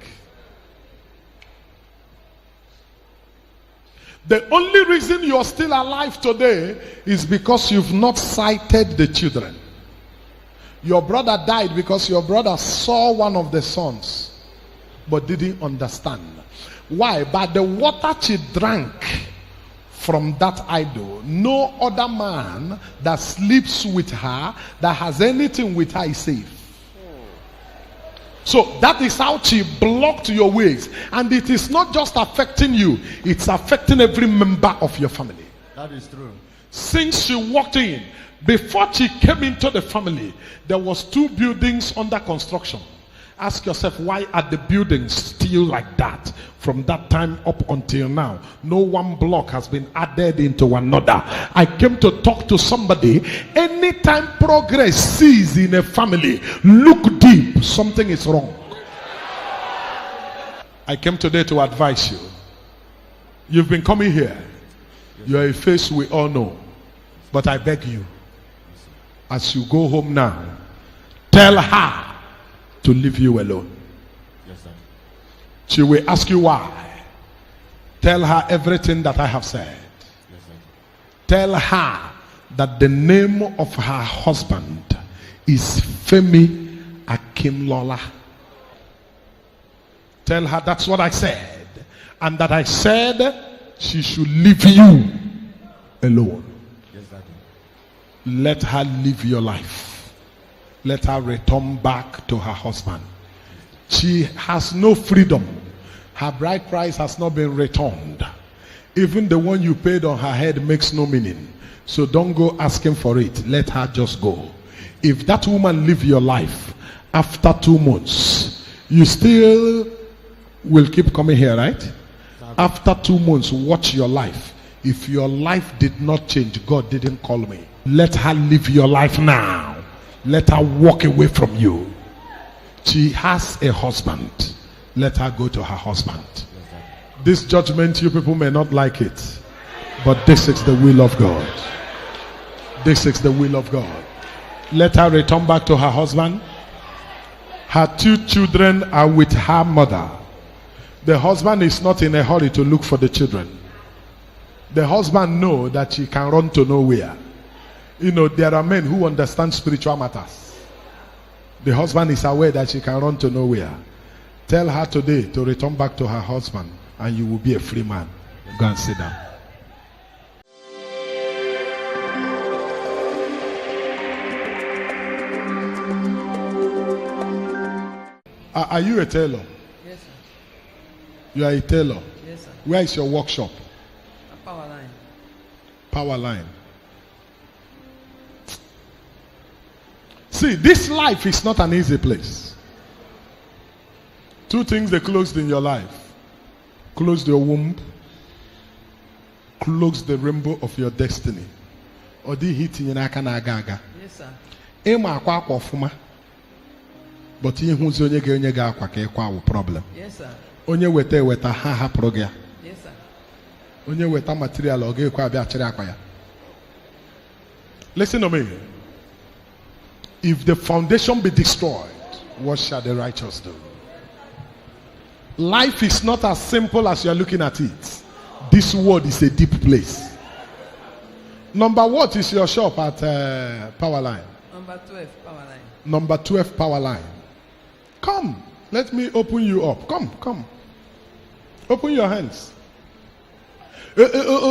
The only reason you're still alive today is because you've not sighted the children. Your brother died because your brother saw one of the sons but didn't understand. Why? By the water she drank from that idol, no other man that sleeps with her, that has anything with her, is safe. So that is how she blocked your ways. And it is not just affecting you, it's affecting every member of your family. That is true. Since she walked in, before she came into the family, there was 2 buildings under construction. Ask yourself, why are the buildings still like that from that time up until now? No one block has been added into another. I came to talk to somebody. Anytime progress ceases in a family, look deep. Something is wrong. I came today to advise you. You've been coming here. You are a face we all know. But I beg you, as you go home now, tell her to leave you alone. Yes, sir. She will ask you why. Tell her everything that I have said. Yes, sir. Tell her that the name of her husband is Femi Akimlola. Tell her that's what I said. And that I said she should leave you alone. Yes, Daddy. Let her live your life. Let her return back to her husband. She has no freedom. Her bride price has not been returned. Even the one you paid on her head makes no meaning. So don't go asking for it. Let her just go. If that woman live your life after 2 months, you still will keep coming here, right? After 2 months, watch your life. If your life did not change, God didn't call me. Let her live your life now. Let her walk away from you. She has a husband. Let her go to her husband. This judgment, you people may not like it, but this is the will of God. This is the will of God. Let her return back to her husband. Her 2 children are with her mother. The husband is not in a hurry to look for the children. The husband knows that she can run to nowhere. You know, there are men who understand spiritual matters. The husband is aware that she can run to nowhere. Tell her today to return back to her husband, and you will be a free man. Go and sit down. Are you a tailor? Yes, sir. You are a tailor. Yes, sir. Where is your workshop? A power line. Power line. See, this life is not an easy place. Two things they closed in your life. Closed your womb. Closed the rainbow of your destiny. Or the hit in aka na aga. Yes, sir. Ema akwa akwa ofuma. But ihe hụzi onye ga akwa ka ịkwa wụ problem. Yes, sir. Onye weta ha hapụrụ gị. Yes, sir. Onye weta material ọ ga-ekwe abịa achịrị akwa ya. Listen to me. If the foundation be destroyed, what shall the righteous do? Life is not as simple as you are looking at it. This world is a deep place. Number what is your shop at Power Line? Number 12, power line. Number 12 Power Line. Come, let me open you up. Come. Open your hands.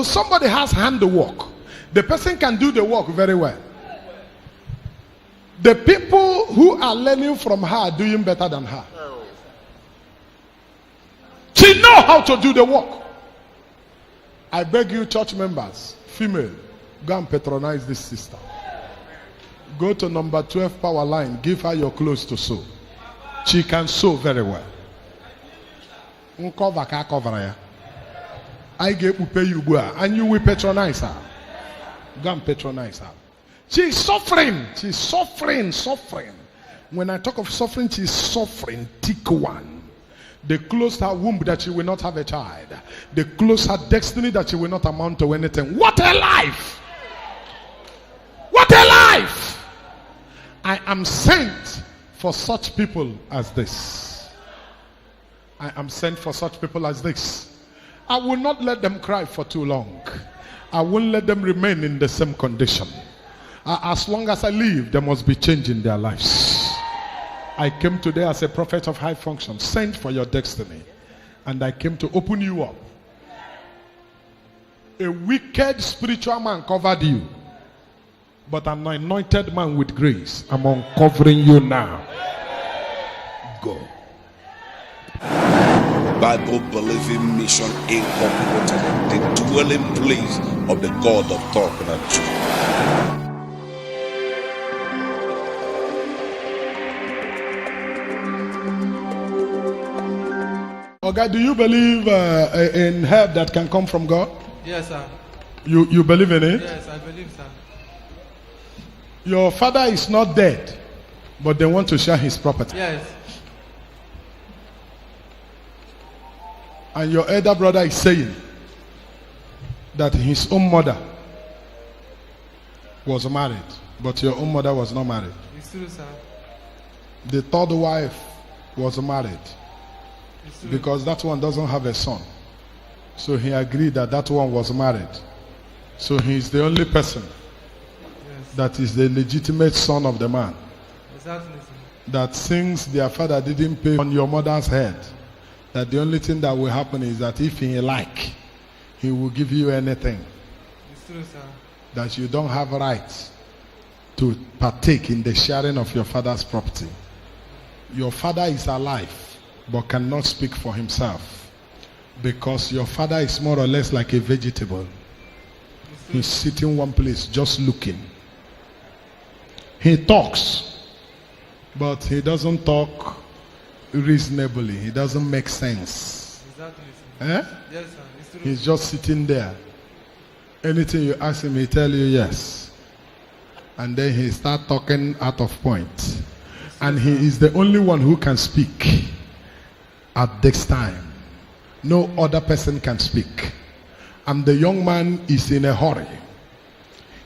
Somebody has handwork. The person can do the work very well. The people who are learning from her are doing better than her. She knows how to do the work. I beg you, church members, female, go and patronize this sister. Go to number 12 Power Line. Give her your clothes to sew. She can sew very well. I get to pay you, and you will patronize her. Go and patronize her. She's suffering. She's suffering. When I talk of suffering, she's suffering. Thick one. They closed her womb that she will not have a child. They closed her destiny that she will not amount to anything. What a life! What a life! I am sent for such people as this. I am sent for such people as this. I will not let them cry for too long. I won't let them remain in the same condition. As long as I live, there must be change in their lives. I came today as a prophet of high function, sent for your destiny. And I came to open you up. A wicked spiritual man covered you. But an anointed man with grace, I'm uncovering you now. Go. Bible believing mission incorporated, the dwelling place of the God of Talknado. Okay, do you believe in help that can come from God? Yes, sir. You believe in it? Yes, I believe, sir. Your father is not dead, but they want to share his property. Yes. And your elder brother is saying that his own mother was married, but your own mother was not married. It's true, sir. The third wife was married It's true. because that one doesn't have a son. So he agreed that that one was married. So he is the only person Yes. that is the legitimate son of the man. Exactly, sir. That since their father didn't pay on your mother's head, that the only thing that will happen is that if he like, he will give you anything. It's true, sir. That you don't have rights to partake in the sharing of your father's property. Your father is alive, but cannot speak for himself. Because your father is more or less like a vegetable. He's sitting one place just looking. He talks, but he doesn't talk reasonably. He doesn't make sense. Exactly, sir. Yes, sir. It's true. He's just sitting there. Anything you ask him, he tell you yes. And then he start talking out of point. And he is the only one who can speak at this time. No other person can speak. And the young man is in a hurry.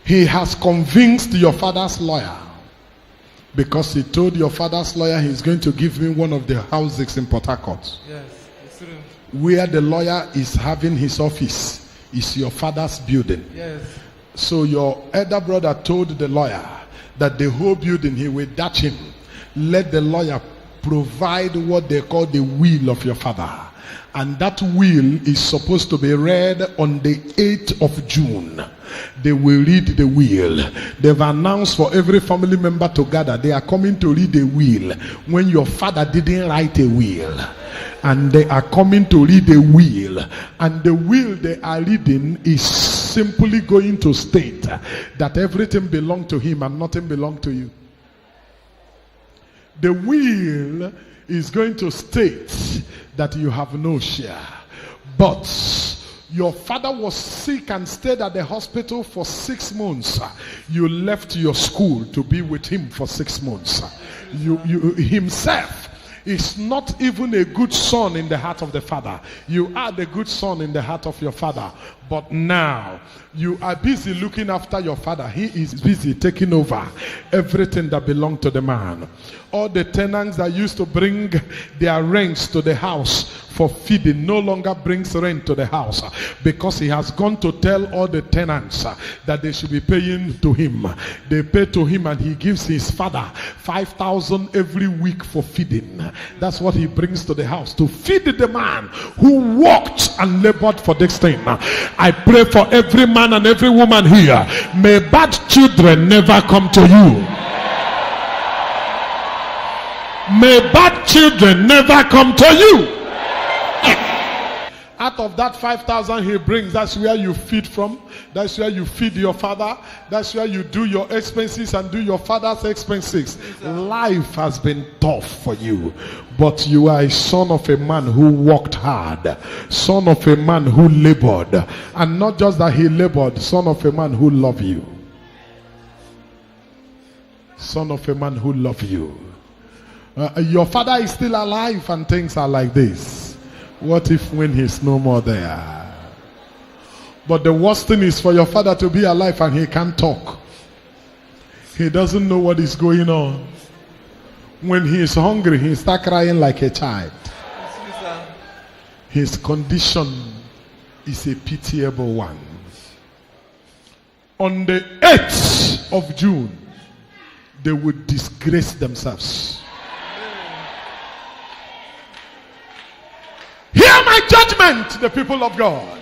He has convinced your father's lawyer, because he told your father's lawyer he's going to give me one of the houses in Port Harcourt. Yes, it's true. Where the lawyer is having his office is your father's building. Yes. So your elder brother told the lawyer that the whole building he will dash him. Let the lawyer provide what they call the will of your father. And that will is supposed to be read on the 8th of June. They will read the will. They've announced for every family member to gather. They are coming to read the will when your father didn't write a will. And they are coming to read the will. And the will they are reading is simply going to state that everything belongs to him and nothing belongs to you. The will is going to state that you have no share. But your father was sick and stayed at the hospital for 6 months. You left your school to be with him for 6 months. Himself is not even a good son in the heart of the father. You are the good son in the heart of your father. But now you are busy looking after your father. He is busy taking over everything that belonged to the man. All the tenants that used to bring their rents to the house for feeding no longer brings rent to the house, because he has gone to tell all the tenants that they should be paying to him. They pay to him and he gives his father 5,000 every week for feeding. That's what he brings to the house to feed the man who worked and labored for this thing. I pray for every man and every woman here. May bad children never come to you. May bad children never come to you. Out of that 5,000 he brings, that's where you feed from. That's where you feed your father. That's where you do your expenses and do your father's expenses. Life has been tough for you, but you are a son of a man who worked hard, son of a man who labored, and not just that he labored, son of a man who loved you. Son of a man who loved you. Your father is still alive and things are like this. What if when he's no more there? But the worst thing is for your father to be alive and he can't talk. He doesn't know what is going on. When he is hungry, he starts crying like a child. His condition is a pitiable one. On the 8th of June, they would disgrace themselves. Hear my judgment, the people of God.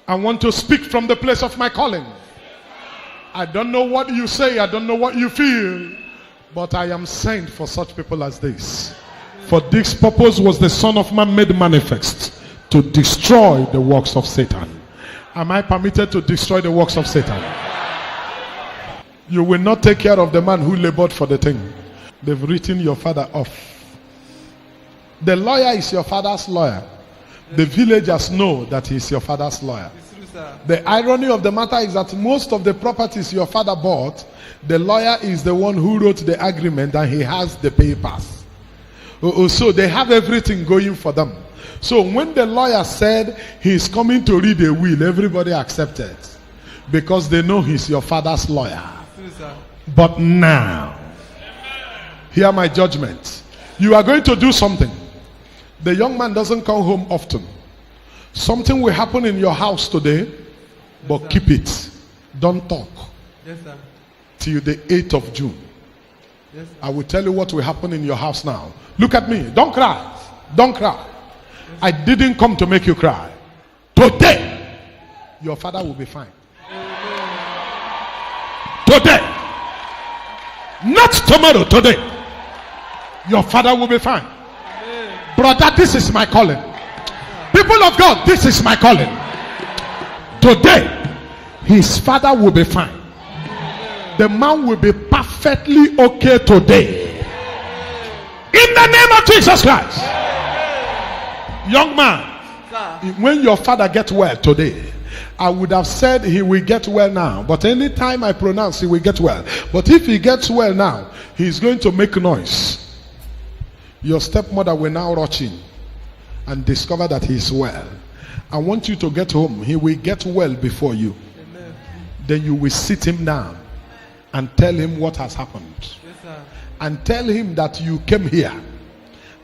I want to speak from the place of my calling. I don't know what you say, I don't know what you feel, but I am sent for such people as this. For this purpose was the Son of Man made manifest, to destroy the works of Satan. Am I permitted to destroy the works of Satan? You will not take care of the man who labored for the thing. They've written your father off. The lawyer is your father's lawyer. The villagers know that he's your father's lawyer. The irony of the matter is that most of the properties your father bought, the lawyer is the one who wrote the agreement and he has the papers. So they have everything going for them. So when the lawyer said he's coming to read a will, everybody accepted, because they know he's your father's lawyer. But now, hear my judgment. You are going to do something. The young man doesn't come home often. Something will happen in your house today, but keep it. Don't talk. Yes, sir. Till the 8th of June. Yes, sir. I will tell you what will happen in your house now. Look at me. Don't cry. Don't cry. I didn't come to make you cry. Today, your father will be fine. Today. Not tomorrow. Today. Your father will be fine. Brother, this is my calling. People of God, this is my calling. Today, his father will be fine. The man will be perfectly okay today. In the name of Jesus Christ. Young man, when your father gets well today, I would have said he will get well now. But anytime I pronounce he will get well. But if he gets well now, he's going to make noise. Your stepmother will now rush in and discover that he is well. I want you to get home. He will get well before you. Amen. Then you will sit him down and tell him what has happened. Yes, sir. And tell him that you came here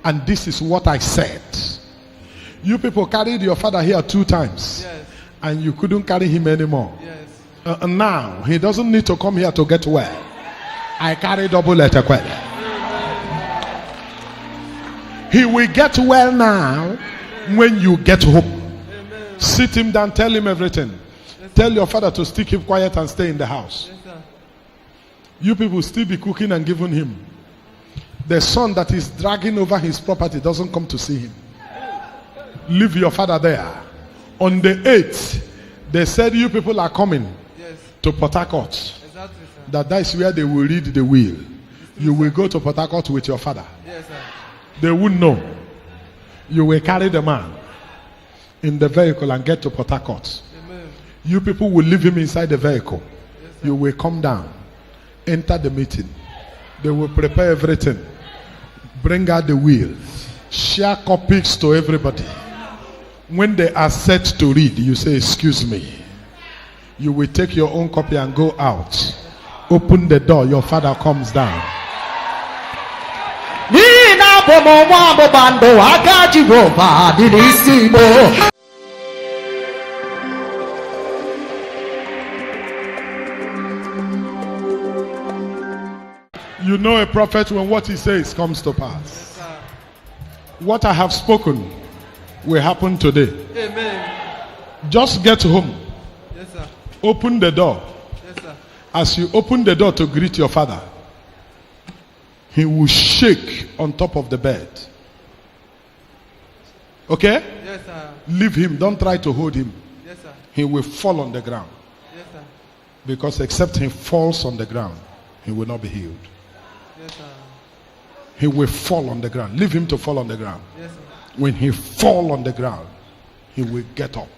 and this is what I said. You people carried your father here 2 times. Yes. And you couldn't carry him anymore. Yes. And now he doesn't need to come here to get well. I carry double letter kwele. He will get well now When you get home, sit him down, tell him everything. Tell your father to still keep quiet and stay in the house. Yes, sir. You people still be cooking and giving him. The son that is dragging over his property doesn't come to see him. Leave your father there. On the 8th, they said you people are coming Yes. to Port Harcourt. Exactly, sir. That is where they will read the will. You will go to Port Harcourt with your father. Yes, sir. They won't know. You will carry the man in the vehicle and get to Port Harcourt. Amen. You people will leave him inside the vehicle. Yes, sir. You will come down, enter the meeting. They will prepare everything. Bring out the will. Share copies to everybody. When they are set to read, you say, excuse me. You will take your own copy and go out. Open the door, your father comes down. Nina bomo wambo bando akaji roba dilisimo. You know a prophet when what he says comes to pass. Yes, sir. What I have spoken will happen today. Amen. Just get home. Yes, sir. Open the door. Yes, sir. As you open the door to greet your father, he will shake on top of the bed. Okay? Yes, sir. Leave him. Don't try to hold him. Yes, sir. He will fall on the ground. Yes, sir. Because except he falls on the ground, he will not be healed. Yes, sir. He will fall on the ground. Leave him to fall on the ground. Yes, sir. When he fall on the ground, he will get up.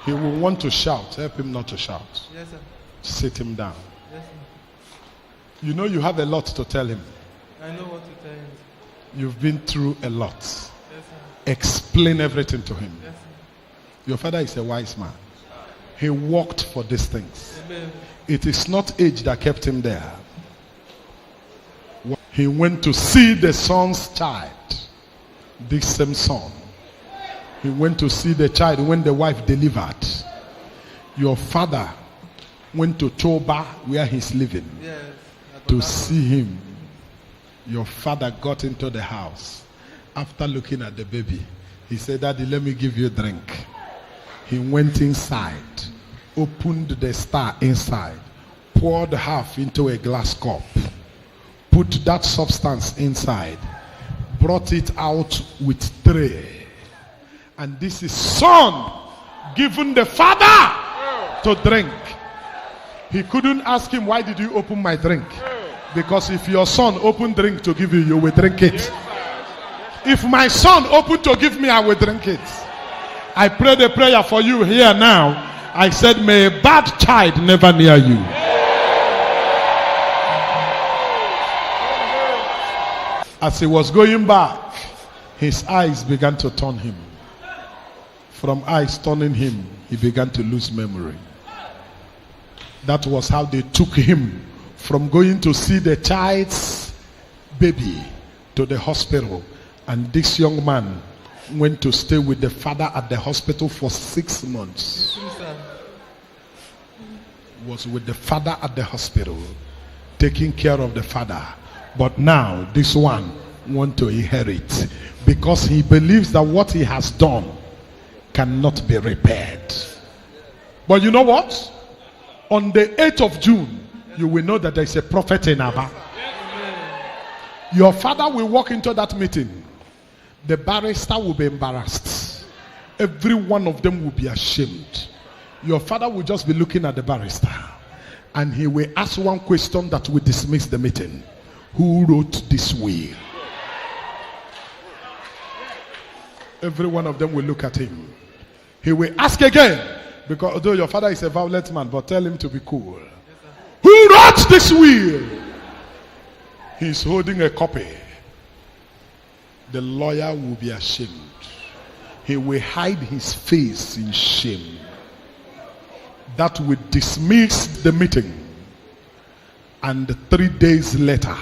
He will want to shout. Help him not to shout. Yes, sir. Sit him down. Yes, sir. You know you have a lot to tell him. I know what to tell him. You've been through a lot. Yes, sir. Explain everything to him. Yes, sir. Your father is a wise man. He worked for these things. Amen. It is not age that kept him there. He went to see the son's child. This same son. He went to see the child when the wife delivered. Your father went to Choba where he's living Yes. to see him. Your father got into the house. After looking at the baby, he said, Daddy, let me give you a drink. He went inside, opened the star inside, poured half into a glass cup, put that substance inside, brought it out with tray. And this is son given the father to drink. He couldn't ask him, why did you open my drink? Because if your son opened drink to give you, you will drink it. If my son opened to give me, I will drink it. I prayed a prayer for you here now. I said, may a bad child never near you. As he was going back, his eyes began to turn him. From eyes turning him, he began to lose memory. That was how they took him from going to see the child's baby to the hospital. And this young man went to stay with the father at the hospital for 6 months. Yes, sir. Was with the father at the hospital, taking care of the father. But now this one wants to inherit because he believes that what he has done cannot be repaired. But you know what? On the 8th of June, you will know that there is a prophet in Abba. Your father will walk into that meeting. The barrister will be embarrassed. Every one of them will be ashamed. Your father will just be looking at the barrister and he will ask one question that will dismiss the meeting. Who wrote this will? Every one of them will look at him. He will ask again, because although your father is a violent man, but tell him to be cool. Who wrote this will? He's holding a copy. The lawyer will be ashamed. He will hide his face in shame. That will dismiss the meeting. And 3 days later,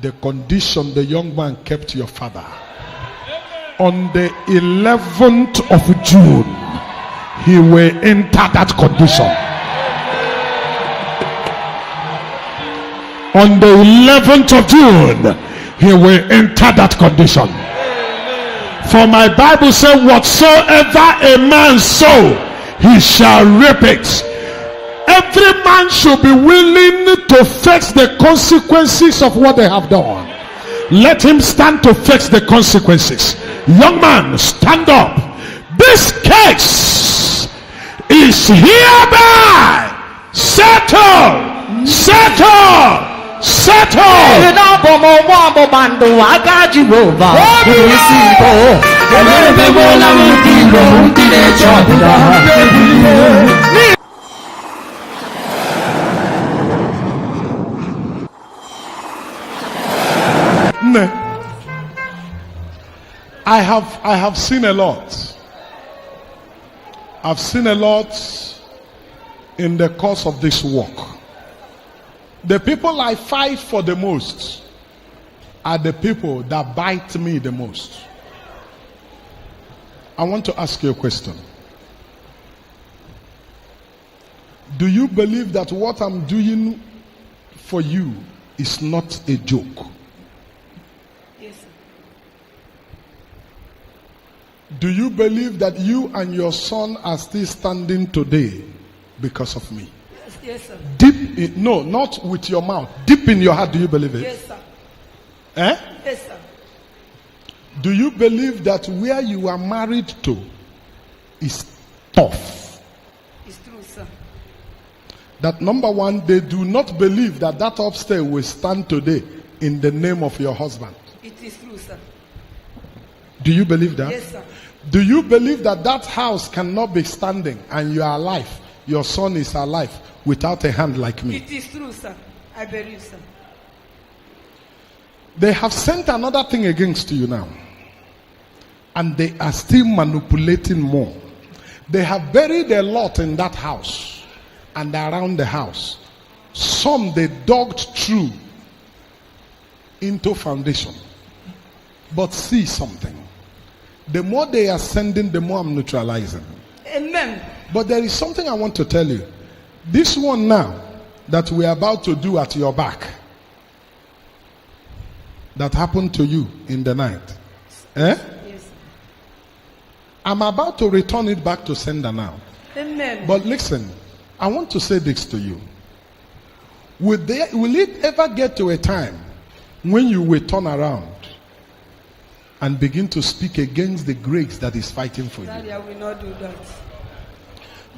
the condition the young man kept your father. On the 11th of June, he will enter that condition. On the 11th of June, he will enter that condition. For my Bible says, whatsoever a man sow, he shall reap it. Every man should be willing to face the consequences of what they have done. Let him stand to face the consequences. Young man, stand up. This case is hereby settled. Settled. Settled. I have seen a lot. I've seen a lot in the course of this walk. The people I fight for the most are the people that bite me the most. I want to ask you a question. Do you believe that what I'm doing for you is not a joke? Yes, sir. Do you believe that you and your son are still standing today because of me? Yes, sir. Deep in, no, not with your mouth. Deep in your heart, do you believe it? Yes, sir. Eh? Yes, sir. Do you believe that where you are married to is tough? It's true, sir. That number one, they do not believe that that upstairs will stand today in the name of your husband. It is true, sir. Do you believe that? Yes, sir. Do you believe that that house cannot be standing and you are alive, your son is alive without a hand like me? It is true, sir. I believe, sir. They have sent another thing against you now. And they are still manipulating more. They have buried a lot in that house and around the house. Some they dug through into foundation. But see something. The more they are sending, the more I'm neutralizing. Amen. But there is something I want to tell you. This one now that we are about to do at your back, that happened to you in the night. Eh? Yes, sir. I'm about to return it back to sender now. Amen. But listen, I want to say this to you. Will it ever get to a time when you will turn around and begin to speak against the grace that is fighting for Daddy, you? I will not do that.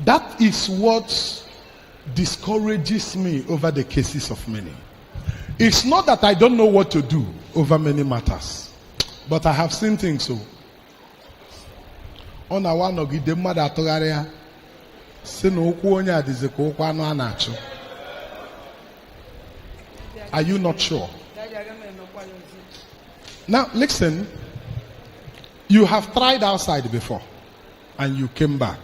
That is what discourages me over the cases of many. It's not that I don't know what to do over many matters, but I have seen things so. On a one of the mother togaria, are you not sure? Daddy, I don't know. Now listen, you have tried outside before and you came back.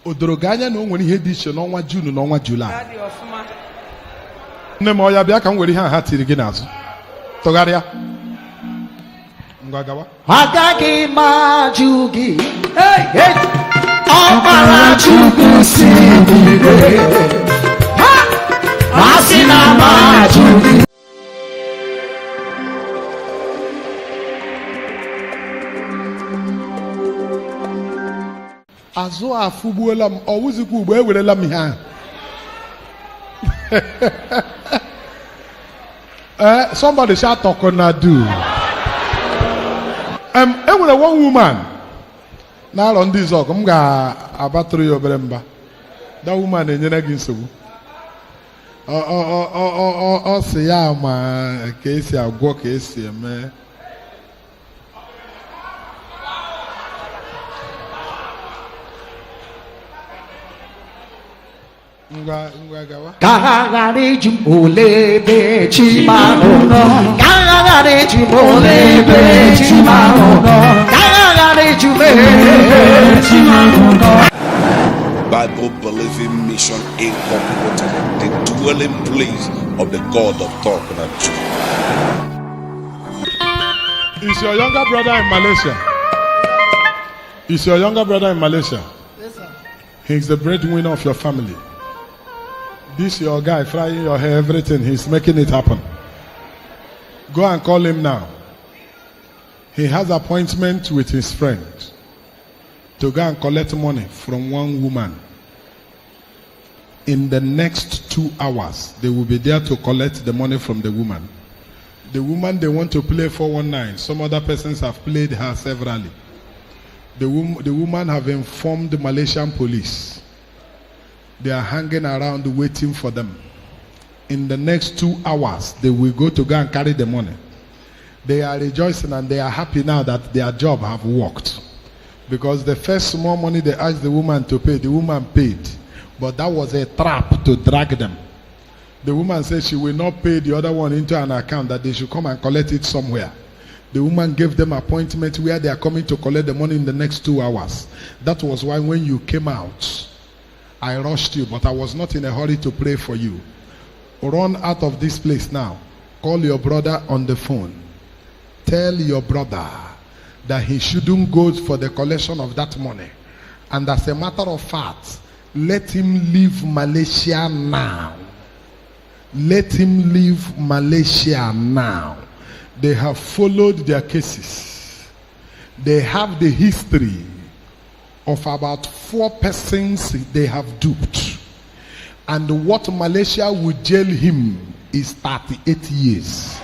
Odoroganya no when he did no June no July. Daddy of ma. Nemo ya bia kan weri ha hatiri gi nazo. Togaria. Ngagawa. Agagi majugi. Hey, hey. Ọmara Chukwu sibire. Ha! Asina majugi. Azo afubuola m owuzikwu ugbo ewerela m ha. Somebody shout Talknado. Enwere one woman na alọ ndị izọ m ga-abatụrụ ya obere mba. That woman enyere gị nsogbu. Ọ sị ya ma ka esi agwọ ka esi eme. Gagagari jumolebe chimarono. Gagagari jumolebe chimarono. Gagagari jumolebe chimarono. Bible Believing Mission Incorporated, the dwelling place of the God of Talknado. Is your younger brother in Malaysia? Is your younger brother in Malaysia? Yes, sir. He's the breadwinner of your family. This your guy frying your hair, everything. He's making it happen. Go and call him now. He has appointment with his friend to go and collect money from one woman. In the next 2 hours, they will be there to collect the money from the woman. The woman they want to play 419. Some other persons have played her severally. The woman have informed the Malaysian police. They are hanging around waiting for them. In the next 2 hours, they will go and carry the money. They are rejoicing and they are happy now that their job have worked. Because the first small money they asked the woman to pay, the woman paid. But that was a trap to drag them. The woman said she will not pay the other one into an account, that they should come and collect it somewhere. The woman gave them appointment where they are coming to collect the money in the next 2 hours. That was why when you came out, I rushed you, but I was not in a hurry to pray for you. Run out of this place now. Call your brother on the phone. Tell your brother that he shouldn't go for the collection of that money. And as a matter of fact, let him leave Malaysia now. Let him leave Malaysia now. They have followed their cases. They have the history of about 4 persons they have duped. And what Malaysia would jail him is 38 years.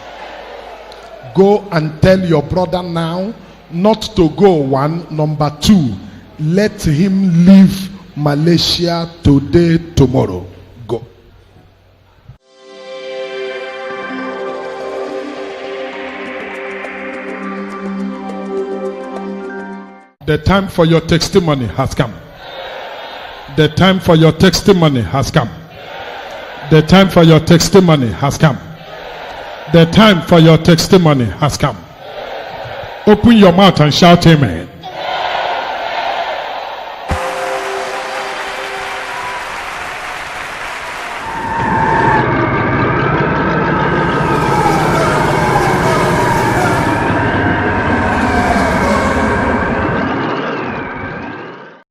Go and tell your brother now not to go. 1. Number 2, let him leave Malaysia today, tomorrow. Go. The time for your testimony has come. The time for your testimony has come. The time for your testimony has come. The time for your testimony has come. Open your mouth and shout amen.